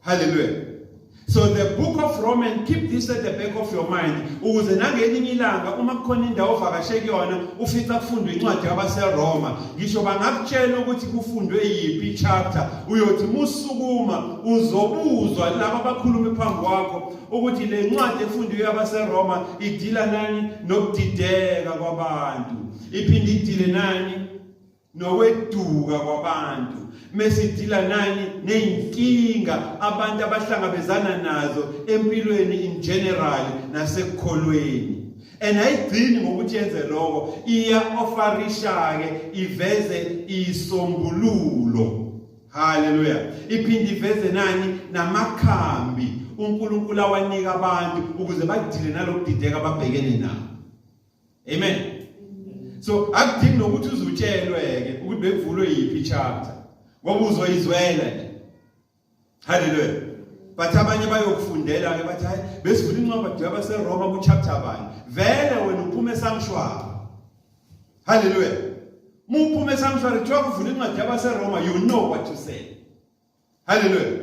Hallelujah. So the book of Romans, keep this at the back of your mind. Ukuze nangelinye ilanga uma kukhona indawo ovakashe kuyona ufica kufundwa incwadi yabaseRoma, ngisho bangakutshela ukuthi kufundwe yiphi chapter, uyothi musukuma uzobuzwa laba abakhuluma phambi kwakho ukuthi le ncwadi efundwe yabaseRoma idila nani? Nokudideka kwabantu. Iphinde idile nani? Nokweduka kwabantu. Mesidila nani? Neyinkinga abantu abahlangabezana nazo empilweni in general nasekukholweni. And ayigcini ngokuthi yenze lokho, iya ofarisha ke iveze isombululo. Hallelujah. Iphinde iveze nani? Namakhambi uNkulunkulu awanika abantu ukuze badile nalokudideka ababhekene nabo. Amen. So akudingi nokuthi uzutshelwe ke ukuthi bekuvulwe yiphi chapter. Ngoba uzoyizwela nje. Hallelujah. But abanye bayokufundela ke bathi hayi besivula incwadi yabaseRoma ku chapter bani. Vele wena uphuma esanctuary. Hallelujah. Muphuma esanctuary kuthiwa kuvula incwadi yabaseRoma, you know what to say. Hallelujah.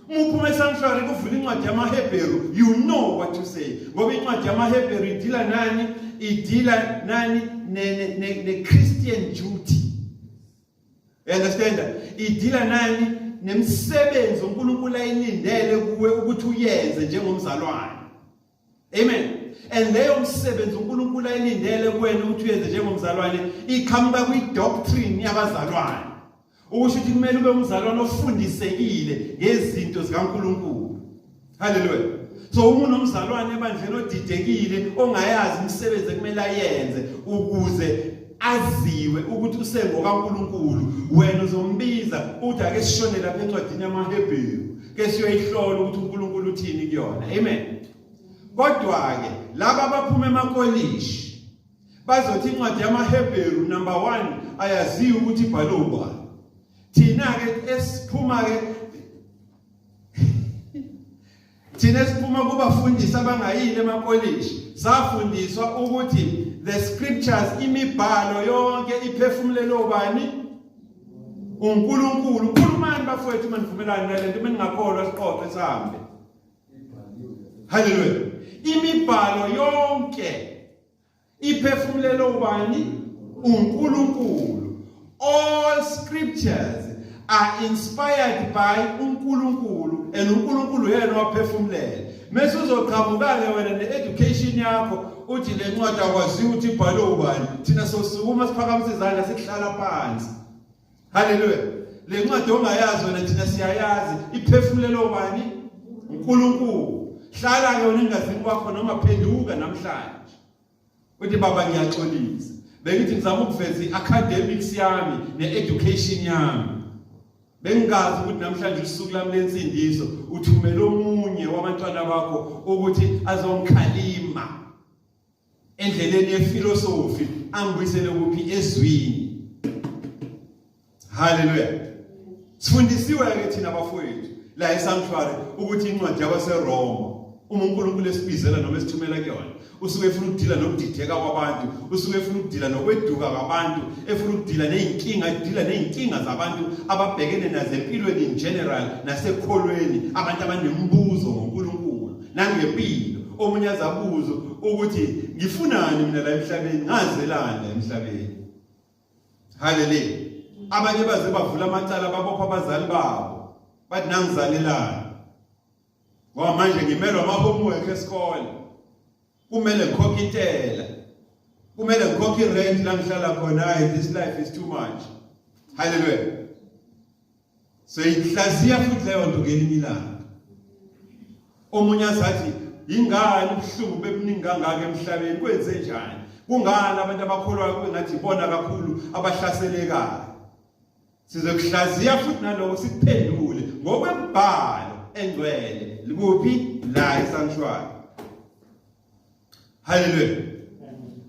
Muphuma esanctuary kuvula incwadi yamaHebheru, you know what to say. Ngoba incwadi yamaHebheru idila nani ne Christian duty. You understand that? Idila nani nemsebenzi uNkulunkulu ayilindele kuwe ukuthi uyenze njengomzalwane. Amen. And leyo msebenzi uNkulunkulu ayilindele kuwena ukuthi uyenze njengomzalwane ikhamba kwi-doctrine yabazalwane. Ukusho ukuthi kumele ube umzalwane ofundisekile ngezinto zikaNkulunkulu. Hallelujah. So umuntu nomzalwane ebandleni odidekile ongayazi umsebenzi ekumele ayenze ukuze aziwe ukuthi usengo kaNkulunkulu, wena uzombiza uthi ake sishone lapha encwadini yamaHebheru ke siyoyihlola ukuthi uNkulunkulu uthini kuyona. Amen. Kodwa ke laba abaphuma emakolishi bazothi incwadi yamaHebheru number 1 ayaziwa ukuthi ibhalwe ubani. Thina ke esiphuma kubafundisi abangayile emakolishi safundiswa ukuthi the scriptures imibhalo yonke iphefumulele obani? uNkulunkulu. Ukhulumani bafowethu manivumelani nalento meningakholwa siqoqe sihambe. Hallelujah. Imibhalo yonke iphefumulele obani? uNkulunkulu. All scriptures are inspired by uNkulunkulu, and uNkulunkulu yena waphefumulele. Mase uzoqhamuka wena ne-education yakho uthi le ncwadi akwaziyo ukuthi ibhalwe ubani, thina sosukuma siphakamisa izandla sihlala phansi. Hallelujah. Le ncwadi ongayazi wena thina siyayazi iphefumulele obani? uNkulunkulu. Hlala ke wena engazini kwakho noma phenduka namhlanje uthi baba ngiyaxolisa, bengithi ngizama ukuveza i-academics yami ne-education yami. Bengazi ukuthi namhlanje usuku lami lensindiso uthumela omunye wabantwana bakho ukuthi azongikhalima endleleni yefilosofi angibuyisele kuphi ezwini. Hallelujah. Sifundisiwe ke thina bafowethu la esanctuary ukuthi incwadi yabaseRoma uNkulunkulu esibizela noma esithumela kuyona usuke efuna ukudila nokudideka kwabantu, usuke efuna ukudila nokweduka kwabantu, efuna ukudila neyinkinga zabantu ababhekene nazo empilweni in general nasekholweni, abantu abanembuzo ngoNkulunkulu nangempilo. Omunye azabuza ukuthi ngifunani mina la emhlabeni, ngazelana emhlabeni. Hallelujah. Abanye baze bavula amacala babopha abazali babo bathi nangizalelana. Ngoba manje ngimelwe ama-homework esikole, kumele ngikhokhe intela, kumele ngikhokhe irent la ngihlala khona. This life is too much. Hallelujah. So ihlaziya futhi leyo nto ngelinye ilanga. Omunye azathi ingani ubuhlungu bebuningi kangaka emhlabeni, kwenze njani? Kungani abantu abakholwayo kube ngathi ibona kakhulu abahlaselekayo? Sizokuhlaziya futhi naloko sikuphendule ngokwembhalo engcwele likuphi la esanctuary. Hallelujah.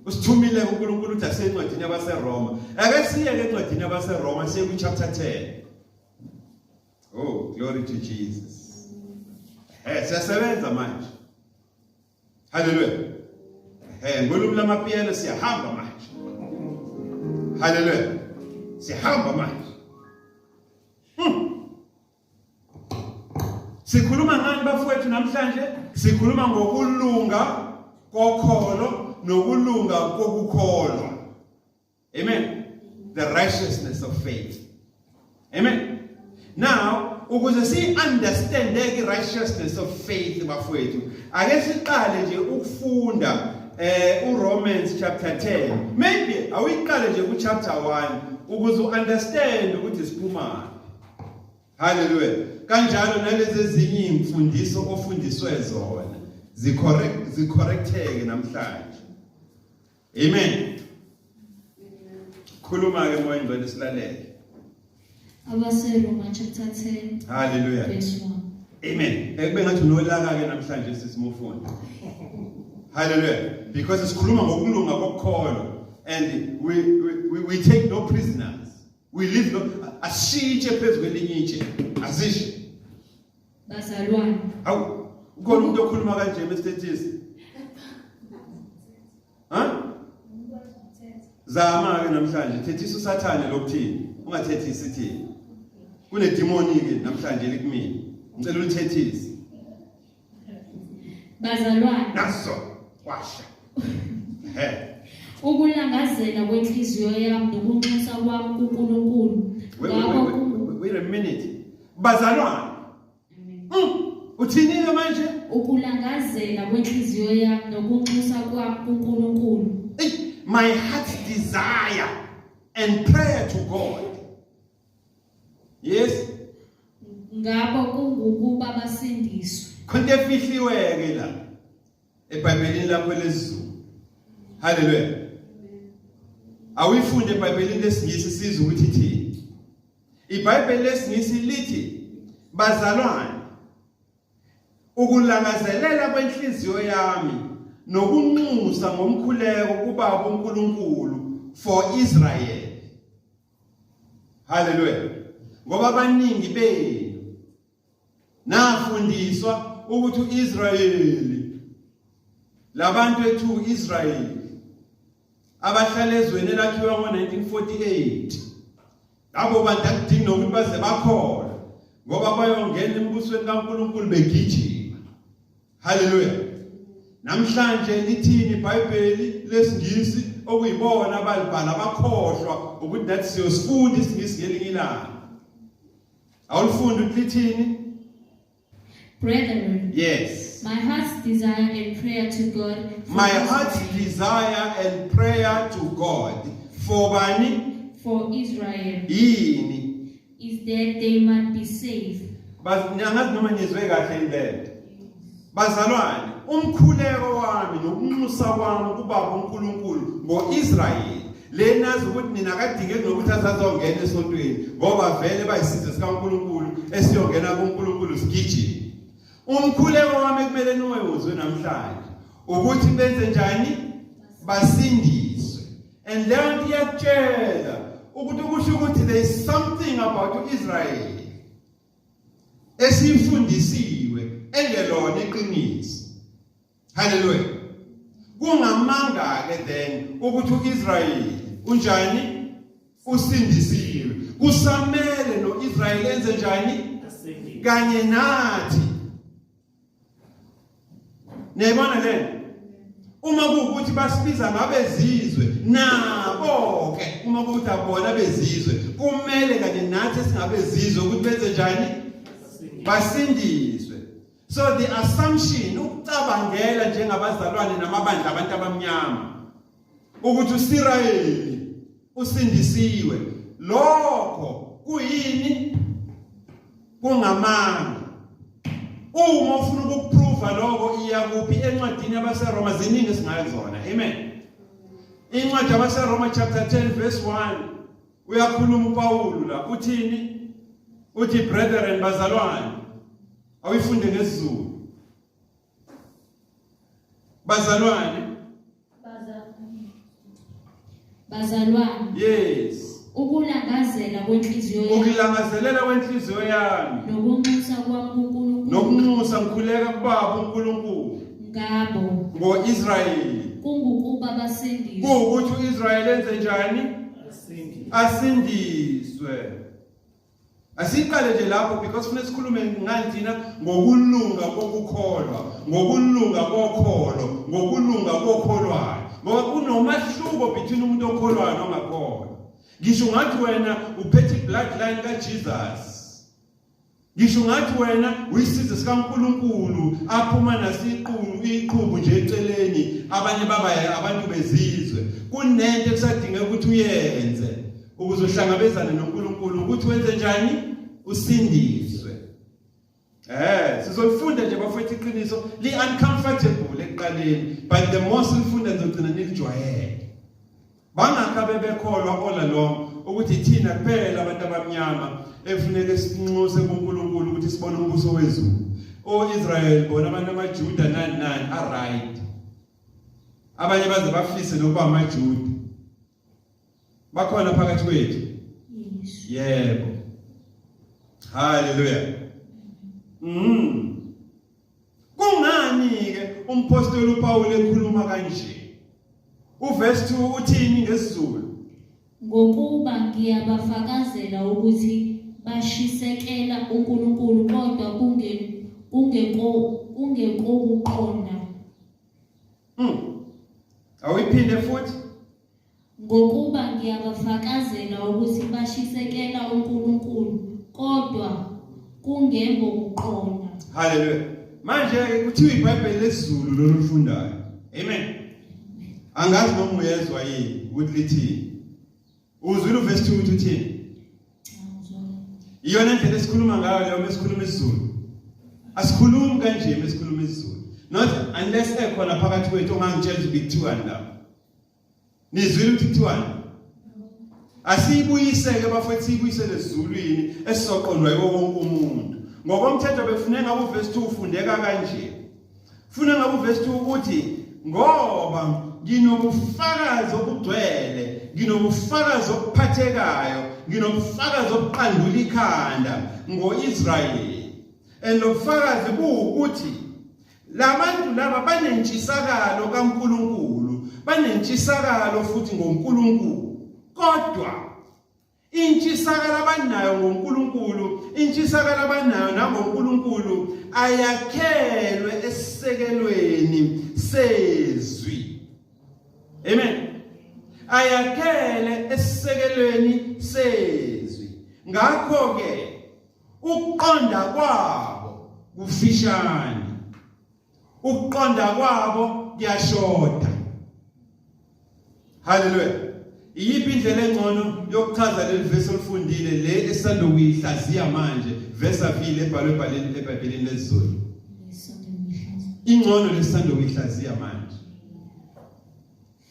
Usithumile uNkulunkulu uthi asencwadini yabaseRoma. Ake siye ke encwadini yabaseRoma siye ku chapter 10. Oh, glory to Jesus. Siyasebenza manje. Hallelujah. Ngolumi lamapiyano siyahamba manje. Hallelujah. Siyahamba manje. Sikhuluma ngani bafowethu namhlanje? Sikhuluma ngokulunga kokholo nokulunga kokukholwa. Amen. The righteousness of faith. Amen. Now, ukuze si-understand the righteousness of faith bafowethu, ake siqale nje ukufunda uRomans chapter 10. Maybe awiqale nje ku chapter 1 ukuze u-understand ukuthi siphuma. Hallelujah. Kanjalo nalezi ezinye imfundiso ofundiswe zona zicorrecteke namhlanje. Amen. Khuluma ke moya ngcwele silalele. AbaseRoma chapter 10 Hallelujah. verse 1. Amen. Ekube ngathi unolaka ke namhlanje sisimufunda. Hallelujah. Because sikhuluma ngokulunga kokukholwa and we take no prisoners. We live no ashiche phezu kwelinye itshe. Asisho. Bazalwane. Awu, ukhona umuntu okhuluma kanje emstethisi. Zama ke namhlanje thethisa uSathane lokuthini. Ungathethisi ithini. Kune demoni ke namhlanje likumini. ngicela ulithethise. Bazalwane, Naso washa. ukulangazela kwenhliziyo yami nokunxusa kwami kuNkulunkulu. Wait a minute. Bazalwane. Uthini manje? Ukulangazela kwenhliziyo yami nokunxusa kwami kuNkulunkulu. My heart's desire and prayer to God. Yes. Ngabo kungukuba basindiswe. Konke efihliweke la eBhayibhelini lakho lesiZulu. Hallelujah. Awifunde eBhayibhelini lesingisi sizwe ukuthi ithini. iBhayibheli lesingisi lithi bazalwane ukulangazelela kwenhliziyo yami nokunxusa ngomkhuleko kuBaba uNkulunkulu for Israel. Hallelujah. Ngoba abaningi benu nafundiswa ukuthi uIsrayeli labantu ethu Israel abahlala ezweni elakhiwa ngo1948 labo bantu akudingi ukuthi baze bakholwe ngoba bayongena embusweni kaNkulunkulu begijima. Hallelujah. Namhlanje lithini iBhayibheli lesingisi okuyibona abalibhala bakhohlwa ukuthi nathi siyosifunda isingisi ngelinye ilanga. Awulifundi ukuthi lithini? Brethren, Yes. my heart's desire and prayer to God. My heart's desire and prayer to God for bani for Israel yini is that they might be saved. Ngiyangazi noma nizwe kahle indlela. Bazalwane, umkhuleko wami nokunxusa kwami kuBaba uNkulunkulu ngoIsrael. Lenazi ukuthi nina akadingeki nokuthi asazongena esontweni ngoba vele bayisizwe sikaNkulunkulu esiyongena kuNkulunkulu sigijima. Umkhuleko wami kumele niwezwe namhlanje ukuthi benze njani basindiswe. And leyo nto iyatshela ukuthi kusho ukuthi there is something about Israel esifundisiwe engelona iqiniso. Hallelujah. Kungamanga ke then ukuthi uIsrael unjani usindisiwe. Kusamele noIsrael enze njani kanye nathi. Niyabona le? Uma kuukuthi basibiza ngabezizwe nabo ke uma kuukuthi abona bezizwe kumele kanye nathi singabezizwe ukuthi benze njani basindiswe. So the assumption ukucabangela njengabazalwane namabandla abantu abamnyama ukuthi uIsrael usindisiwe lokho kuyini kungamanga. Uma ufuna ukuprova lokho iya kuphi encwadini yabaseRoma ziningi singayizona. Amen. Incwadi yabaseRoma chapter 10 verse 1 uyakhuluma uPaul la uthini? Uthi brethren bazalwane. Awifunde ngesiZulu. Bazalwane. Bazalwane. Yes. Ukulangazela kwenhliziyo yami. Ukulangazelela kwenhliziyo yami. Nokunxusa kwami kuNkulunkulu. Nokunxusa ngikhuleka kuBaba uNkulunkulu. Ngabo. Ngo-Israel. Kungukuba basindiswe. Kuwukuthi uIsrael enze njani? Asindiswe. Asiqale nje lapho because kufanele sikhulume ngandina ngokulunga kokukholwa, ngokulunga kokholo, ngokulunga kokholwayo. Ngoba kunomahluko between umuntu okholwayo nongakholwa. Ngisho ngathi wena uphethe bloodline kaJesus. Ngisho ngathi wena uyisizwe sikaNkulunkulu aphuma iqhubu nje eceleni abanye baba abantu bezizwe. Kunento ekusadinga ukuthi uyenze ukuze uhlangabezane noNkulunkulu ukuthi wenze njani usindiswe. Sizofunda nje bafethu iqiniso li uncomfortable ekuqaleni but the more sifunda nizogcina nilijwayele. Bangakabe bekholwa all along ukuthi thina kuphela abantu abamnyama efuneke sinxuse kuNkulunkulu ukuthi sibone umbuso wezulu. Israel bona abantu amaJuda nani are right. Abanye baze bafise nokuba amaJuda. Bakhona phakathi kwethu. Yebo. Hallelujah. Kungani ke umpostoli uPaul ekhuluma kanje? Uverse 2 uthini ngesiZulu? Ngokuba ngiyabafakazela ukuthi bashisekela uNkulunkulu kodwa kungekokuqonda. Awuyiphinde futhi. Ngokuba ngiyabafakazela ukuthi bashisekela uNkulunkulu kodwa kungekokuqonda. Hallelujah. Manje kuthiwa iBhayibheli lesizulu lolufundayo. Amen. Angazi noma uyezwa yini ukuthi lithi. Uzwile verse 2 to 10. Iyona ndlela esikhuluma ngayo leyo mesikhuluma isiZulu. Asikhulumi kanje mesikhuluma isiZulu. Not unless ekhona phakathi kwethu ongangitshela ukuthi big 2 la. Nizwile ukuthi 2. Asiyibuyiseke bafethu siyibuyisele esiZulwini esizoqondwa yiwo wonke umuntu. Ngokomthetho befune ngabe uverse 2 ufundeka kanje. Funa ngabe uverse 2 ukuthi ngoba nginobufakazi obugcwele, nginobufakazi obuphathekayo, nginobufakazi obuqandula ikhanda ngoIsrayeli. Lobufakazi buukuthi labantu laba banentshisakalo kaNkulunkulu, banentshisakalo futhi ngoNkulunkulu. Kodwa intshisakalo abanayo ngoNkulunkulu, intshisakalo abanayo nangoNkulunkulu ayakhelwe esisekelweni sezwi. Amen. Ayakhele esisekelweni sezwi. Ngakho ke ukuqonda kwabo kufishane, ukuqonda kwabo kuyashoda. Hallelujah. Iyiphi indlela engcono yokuchaza leli verse olifundile le esanda kuyihlaziya manje verse afile ebhalwe eBhayibhelini lesizulu? Ingcono lesanda kuyihlaziya manje.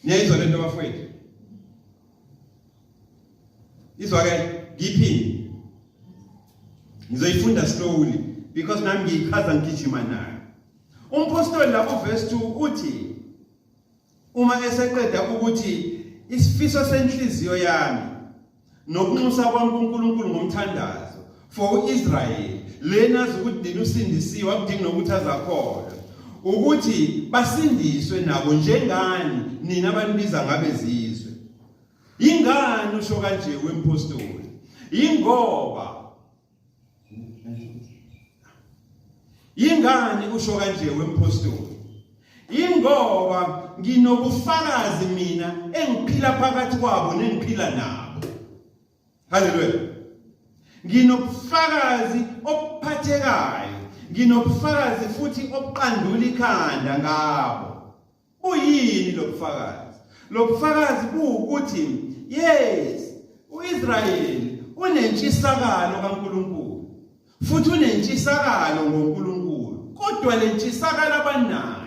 Niyayizwa lento bafowethu? Izwakele ngiphini. Ngizoyifunda slowly because nami ngiyichaza ngigijima nayo. Umpostoli lapho verse 2 uthi uma eseqeda ukuthi isifiso senhliziyo yami nokunxusa kwami kuNkulunkulu ngomthandazo for uIsrael lena ukuthi dina usindisiwe akudingi nokuthi azakholwe ukuthi basindiswe nabo njengani nina abanibiza ngabe zizwe. Ingani usho kanje wempostoli? Ingani usho kanje wempostoli? Ingoba nginobufakazi mina engiphila phakathi kwabo nengiphila nabo. Hallelujah. Nginobufakazi obuphathekayo, nginobufakazi futhi obuqandula ikhanda ngabo. Uyini lo bufakazi? Lo bufakazi buukuthi yes, uIsrayeli unentshisakalo kaNkulunkulu futhi unentshisakalo ngoNkulunkulu. Kodwa le ntshisakalo abanayo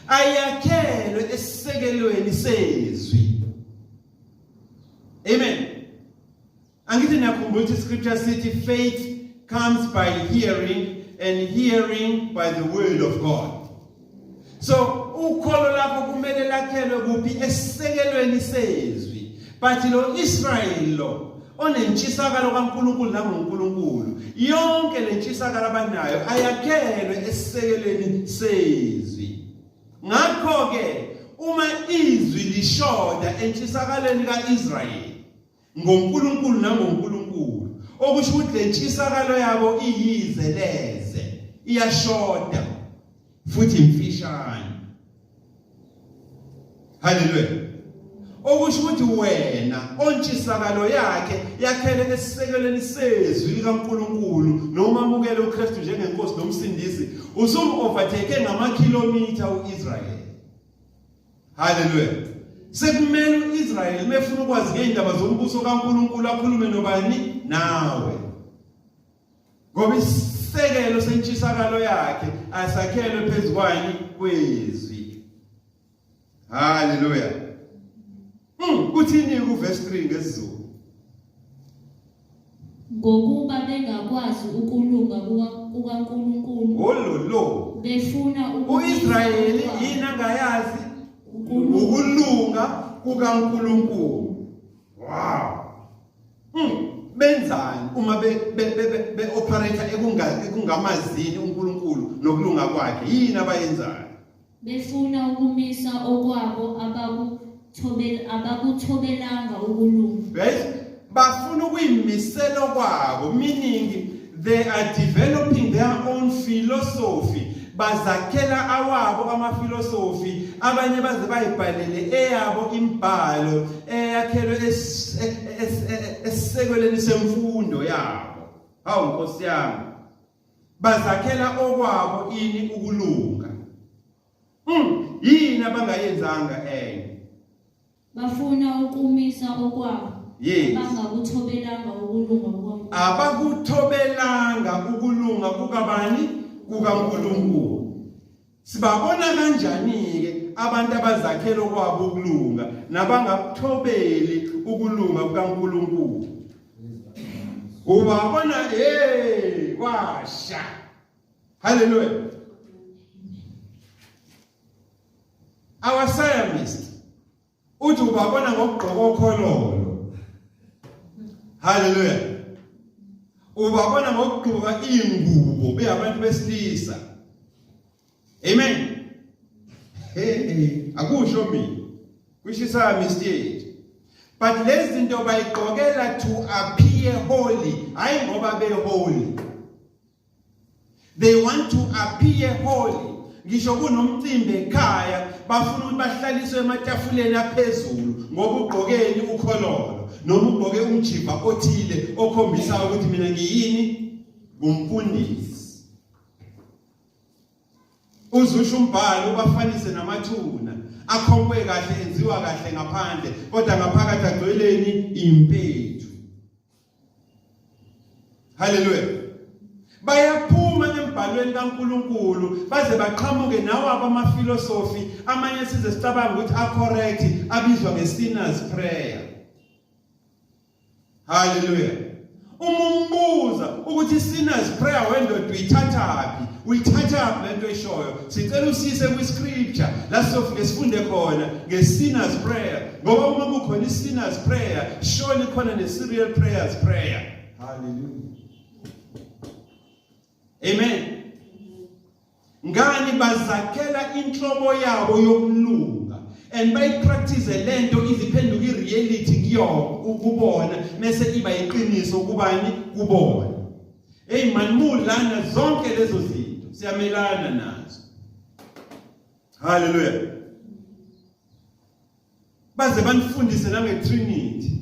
ayakhelwe esisekelweni sezwi. Amen. Angithi niyakhumbula ukuthi scripture sithi faith comes by hearing and hearing by the word of God. So ukholo lapho kumele lakhelwe kuphi? Esisekelweni sezwi. But lo Israel lo onentshisakalo kaNkulunkulu nangoNkulunkulu, yonke le ntshisakalo abanayo ayakhelwe esisekelweni sezwi. Ngakho ke uma izwi lishoda entshisakaleni kaIsrael ngoNkulunkulu nangoNkulunkulu, okusho ukuthi le ntshisakalo yabo iyizeleze, iyashoda futhi imfishane. Hallelujah. Okusho ukuthi wena ontshisakalo yakhe yakhele esisekelweni sezwi likaNkulunkulu noma amukele uKristu njengenkosi nomsindisi, usumovertake ngamakhilomitha uIsrael. Hallelujah. Sekumele uIsrael mefuna ukwazi ngeindaba zombuso kaNkulunkulu akhulume nobani? Nawe. Ngoba isekelo sentshisakalo yakhe asakhelwe phezukwani? Kwezwi. Hallelujah. Kuthini kuverse 3 ngesizulu? Ngokuba bengakwazi ukulunga kukaNkulunkulu. Ololo. Befuna uIsrayeli yini angayazi ukulunga kukaNkulunkulu. Wow. Benzani uma be operate ekungamazini uNkulunkulu nokulunga kwakhe? Yini abayenzayo? Befuna ukumisa okwabo abakuthobelanga ukulunga. Right? bafuna ukuyimisela kwabo, meaning they are developing their own philosophy. Bazakhela awabo ama-philosophy, abanye baze bayibhalele eyabo imbhalo eyakhelwe esisekelweni semfundo yabo. Hawu Nkosi yami, bazakhela okwabo ini ukulunga. Yini abangayenzanga bafuna ukumisa okwabo. Yes. Bangakuthobelanga ukulunga kwabo. Abakuthobelanga ukulunga kukabani? KukaNkulunkulu. Sibabona kanjani-ke abantu abazakhela okwabo ukulunga nabangakuthobeli ukulunga kukaNkulunkulu? Ubabona kwasha. Hallelujah. Our psalmist uthi ubabona kokuKholwa. Hallelujah. Ubabona ngokugqoka ingubo beyabantu besilisa. Amen. Akusho mina. Kushisa mistake. But lezi zinto bayigqokela to appear holy. Hayi ngoba be holy. They want to appear holy. Ngisho kunomcimbi ekhaya bafuna ukuthi bahlaliswe ematafuleni aphezulu ngoba ugqokeni ukhololo noma ugqoke umjiba othile okhombisa ukuthi mina ngiyini, ngumfundisi. Uzusho umbhalo ubafanise namathuna akhonkwe kahle, enziwa kahle ngaphandle kodwa ngaphakathi agcweleni impethu. Hallelujah. Bayaphuma embhalweni kaNkulunkulu baze baqhamuke nawabo ama-philosophy amanye size sicabanga ukuthi a-correct abizwa nge-sinner's prayer. Hallelujah. Umbuza ukuthi i-sinner's prayer wendoda uyithathaphi? Uyithathaphi lento eshoyo? Sicela usise kwi-scripture la sofike sifunde khona nge-sinner's prayer, ngoba uma kukhona i-sinner's prayer surely khona ne-serial prayers prayer. Hallelujah. Amen. Ngani bazakhela inhlobo yabo yokulunga and bayipractice lento iziphenduka ireality kuyo ukubona mase iba iqiniso kubani? Kubona. Hey man, mulana zonke lezo zinto siyamelana nazo. Hallelujah. Baze banifundise nange-Trinity.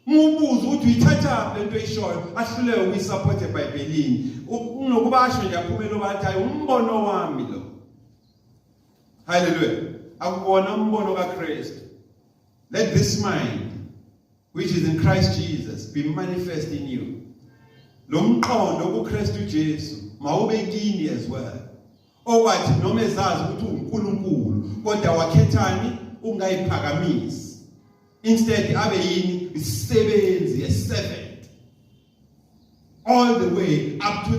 Mubuza ukuthi uyithatha lento eshoyo ahluleke ukuyisupport eBhayibhelini. Unokuba asho nje aphumela bathi hayi umbono wami lo. Hallelujah. Akubona umbono kaKristu. Let this mind which is in Christ Jesus be manifest in you. Lo mqondo kuKristu Jesu mawube kini as well. Okwathi noma ezazi ukuthi uNkulunkulu kodwa wakhethani ungayiphakamisi. Instead abe yini? Isebenzi, a servant, all the way up to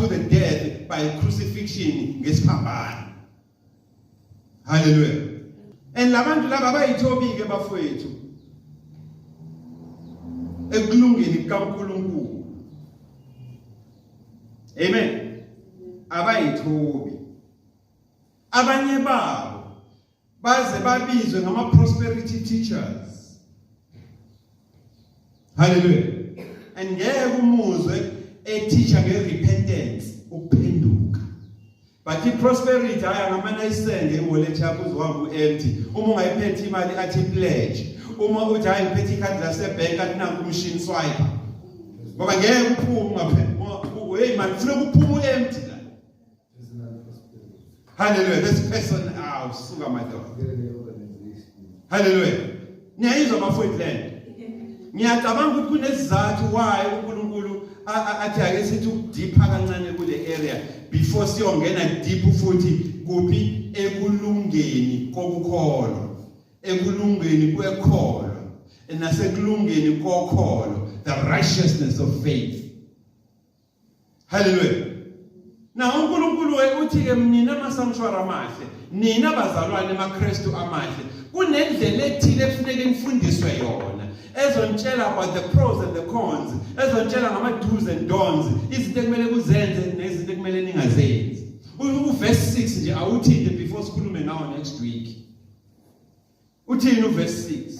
the death by crucifixion ngesiphambano. Hallelujah. And labantu laba bayithobike bafowethu ekulungeni kaNkulunkulu. Amen. Abayithobi. Abanye babo baze babizwe ngama prosperity teachers. Hallelujah. And ngeke umuzwe teacher nge-repentance, ukuphenduka. But i-prosperity aya ngamana isenge iwallet yakho uzwanga empty. Uma ungayiphethe imali athi pledge. Uma uthi hayi ngiphethe ikhadi lasebank athi nanku machine swiper. Ngoba ngeke uphume hey man, ufuna ukuphuma empty la. Hallelujah. This person suka madoda. Hallelujah. Niyayizwa bafowethu lento. Ngiyacabanga ukuthi kunesizathu why uNkulunkulu athi ake sithi ukudipha kancane kule area before siyongena deep futhi kuphi ekulungeni kokuKholwa, ekulungeni kwekholo, nasekulungeni kokholo, the righteousness of faith. Hallelujah. Na uNkulunkulu uthi ke mina masamshwara amahle, nina bazalwane emaKristu amahle, kunendlela ethile efuneke nifundiswe yona. Ezontshela about the pros and the cons, ezontshela ngama do's and don'ts, izinto ekumele kuzenze nezinto ekumele ningazenzi. Uverse 6 nje awuthinte before sikhulume ngawo next week. Uthini uverse 6?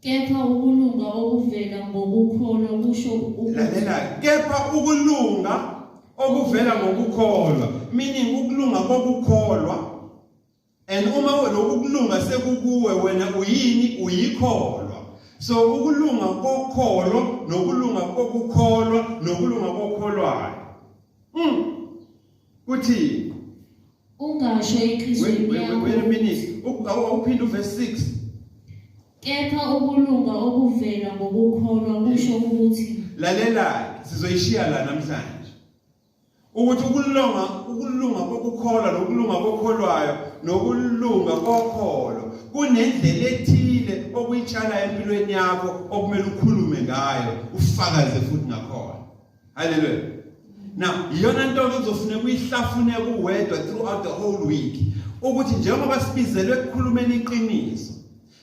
kepha ukulunga okuvela ngokukholwa kusho ukuthi lalela kepha ukulunga okuvela ngokukholwa, meaning ukulunga kokukholwa. And uma lokulunga sekukuwe wena uyini uyikholwa. So ukulunga kokuKholwa nokulunga kokukholwa nokulunga kokukholwayo. Kuthi ungasho enhliziyweni yakho wait a minute. Awuphinde uverse 6. kepha ukulunga okuvela ngokukholwa kusho ukuthi Lalela sizoyishiya la namhlanje. Ukuthi ukulunga kokukholwa nokulunga kokukholwayo nokulunga kokukholwa kunendlela ethile okuyitshala empilweni yakho okumele ukhulume ngayo ufakaze futhi ngakhona. Hallelujah. Now iyona nto ezofuneka uyihlafune kuwedwa throughout the whole week ukuthi njengoba sibizelwe ukukhulumeni iqiniso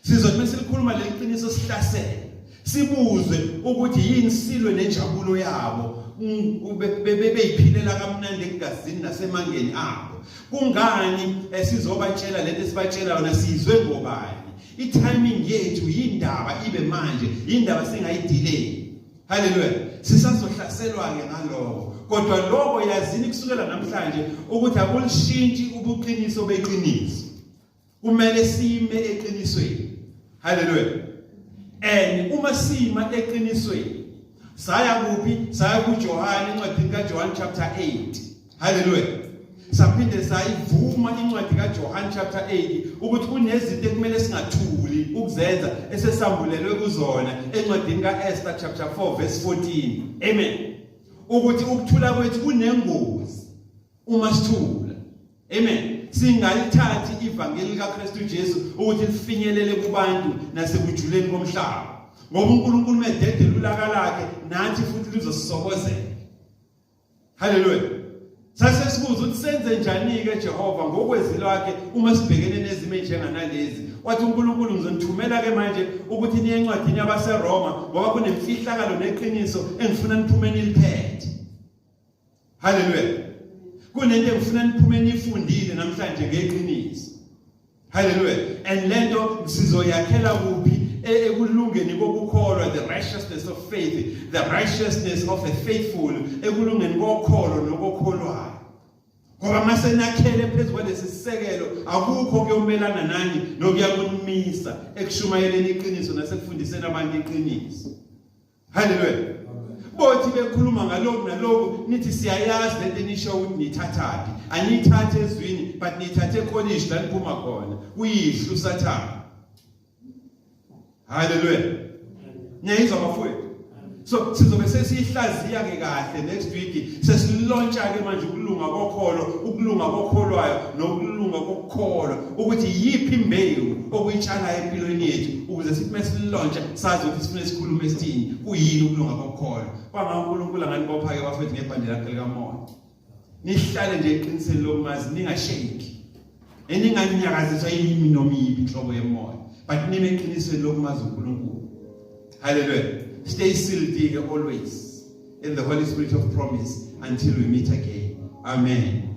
sizothi mesilikhuluma leqiniso sihlasele sibuze ukuthi yini silwe nenjabulo yabo bebeyiphilela kamnandi egazini nasemangeni abo. Kungani sizobatshela lento esibatshela yona sizwe ngobani. I-timing yethu yindaba ibe manje, yindaba singayidelay. Hallelujah. Sisazohlaselwa-ke ngaloko. Kodwa lokho yazini kusukela namhlanje ukuthi akulishintshi ubuqiniso beqiniso. Kumele sime eqinisweni. Hallelujah. And uma sima eqinisweni saya kuphi? Saya kuJohane incwadi kaJohane chapter 8. Hallelujah. Saphinde sayivuma incwadi kaJohane chapter 8 ukuthi kunezinto ekumele singathuli ukuzenza esesambulelwe kuzona encwadini kaEsther chapter 4 verse 14. Amen. Ukuthi ukuthula kwethu kunengozi uma sithula. Amen. Singalithathi ivangeli kaKristu Jesu ukuthi lifinyelele kubantu nasekujuleni komhlaba. Ngoba uNkulunkulu mededela ulaka lakhe nathi futhi luzosisokozela. Hallelujah. Sasesibuza ukuthi senze njani ke Jehova ngokwezilo wakhe uma sibhekene nezimo njenganalezi. Wathi uNkulunkulu ngizonithumela ke manje ukuthi niye encwadini yabaseRoma ngoba kunemfihlakalo neqiniso engifuna niphume niliphethe. Hallelujah. Kunento engifuna niphume nifundile namhlanje ngeqiniso. Hallelujah. And lento sizoyakhela kuphi? Ekulungeni kokukholwa, the righteousness of faith, the righteousness of a faithful, ekulungeni kokukholwa nokukholwayo. Ngoba mase nakhele phezulu kwalesi sisekelo akukho kuyomelana nani nokuyakunimisa ekushumayeleni iqiniso nasekufundiseni abantu iqiniso. Hallelujah. Bothi bekhuluma ngalokho nalokho nithi siyayazi lento enisho ukuthi nithathaphi. Anithathe ezwini but nithathe college la niphuma khona. Uyihlu sathana. Hallelujah. Nyayizwa bafowethu. So sizobe sesihlaziya ke kahle next week sesilontsha ke manje ukulunga kokholwa, ukulunga kokholwayo nokulunga kokukholwa ukuthi yiphi imbewu okuyitshala empilweni yethu ukuze sithi mesilontsha sazi ukuthi sifune sikhulume esithini kuyini ukulunga kokukholwa. Banga uNkulunkulu anganibopha ke bafowethu ngebhande lakhe likamoya. Nihlale nje eqinisweni lokumazi ningasheki. Eninganyakaziswa yimi noma yipi inhlobo yemoya. But nime eqinisweni lokumazi uNkulunkulu. Hallelujah. Stay sealed always in the Holy Spirit of promise until we meet again. Amen.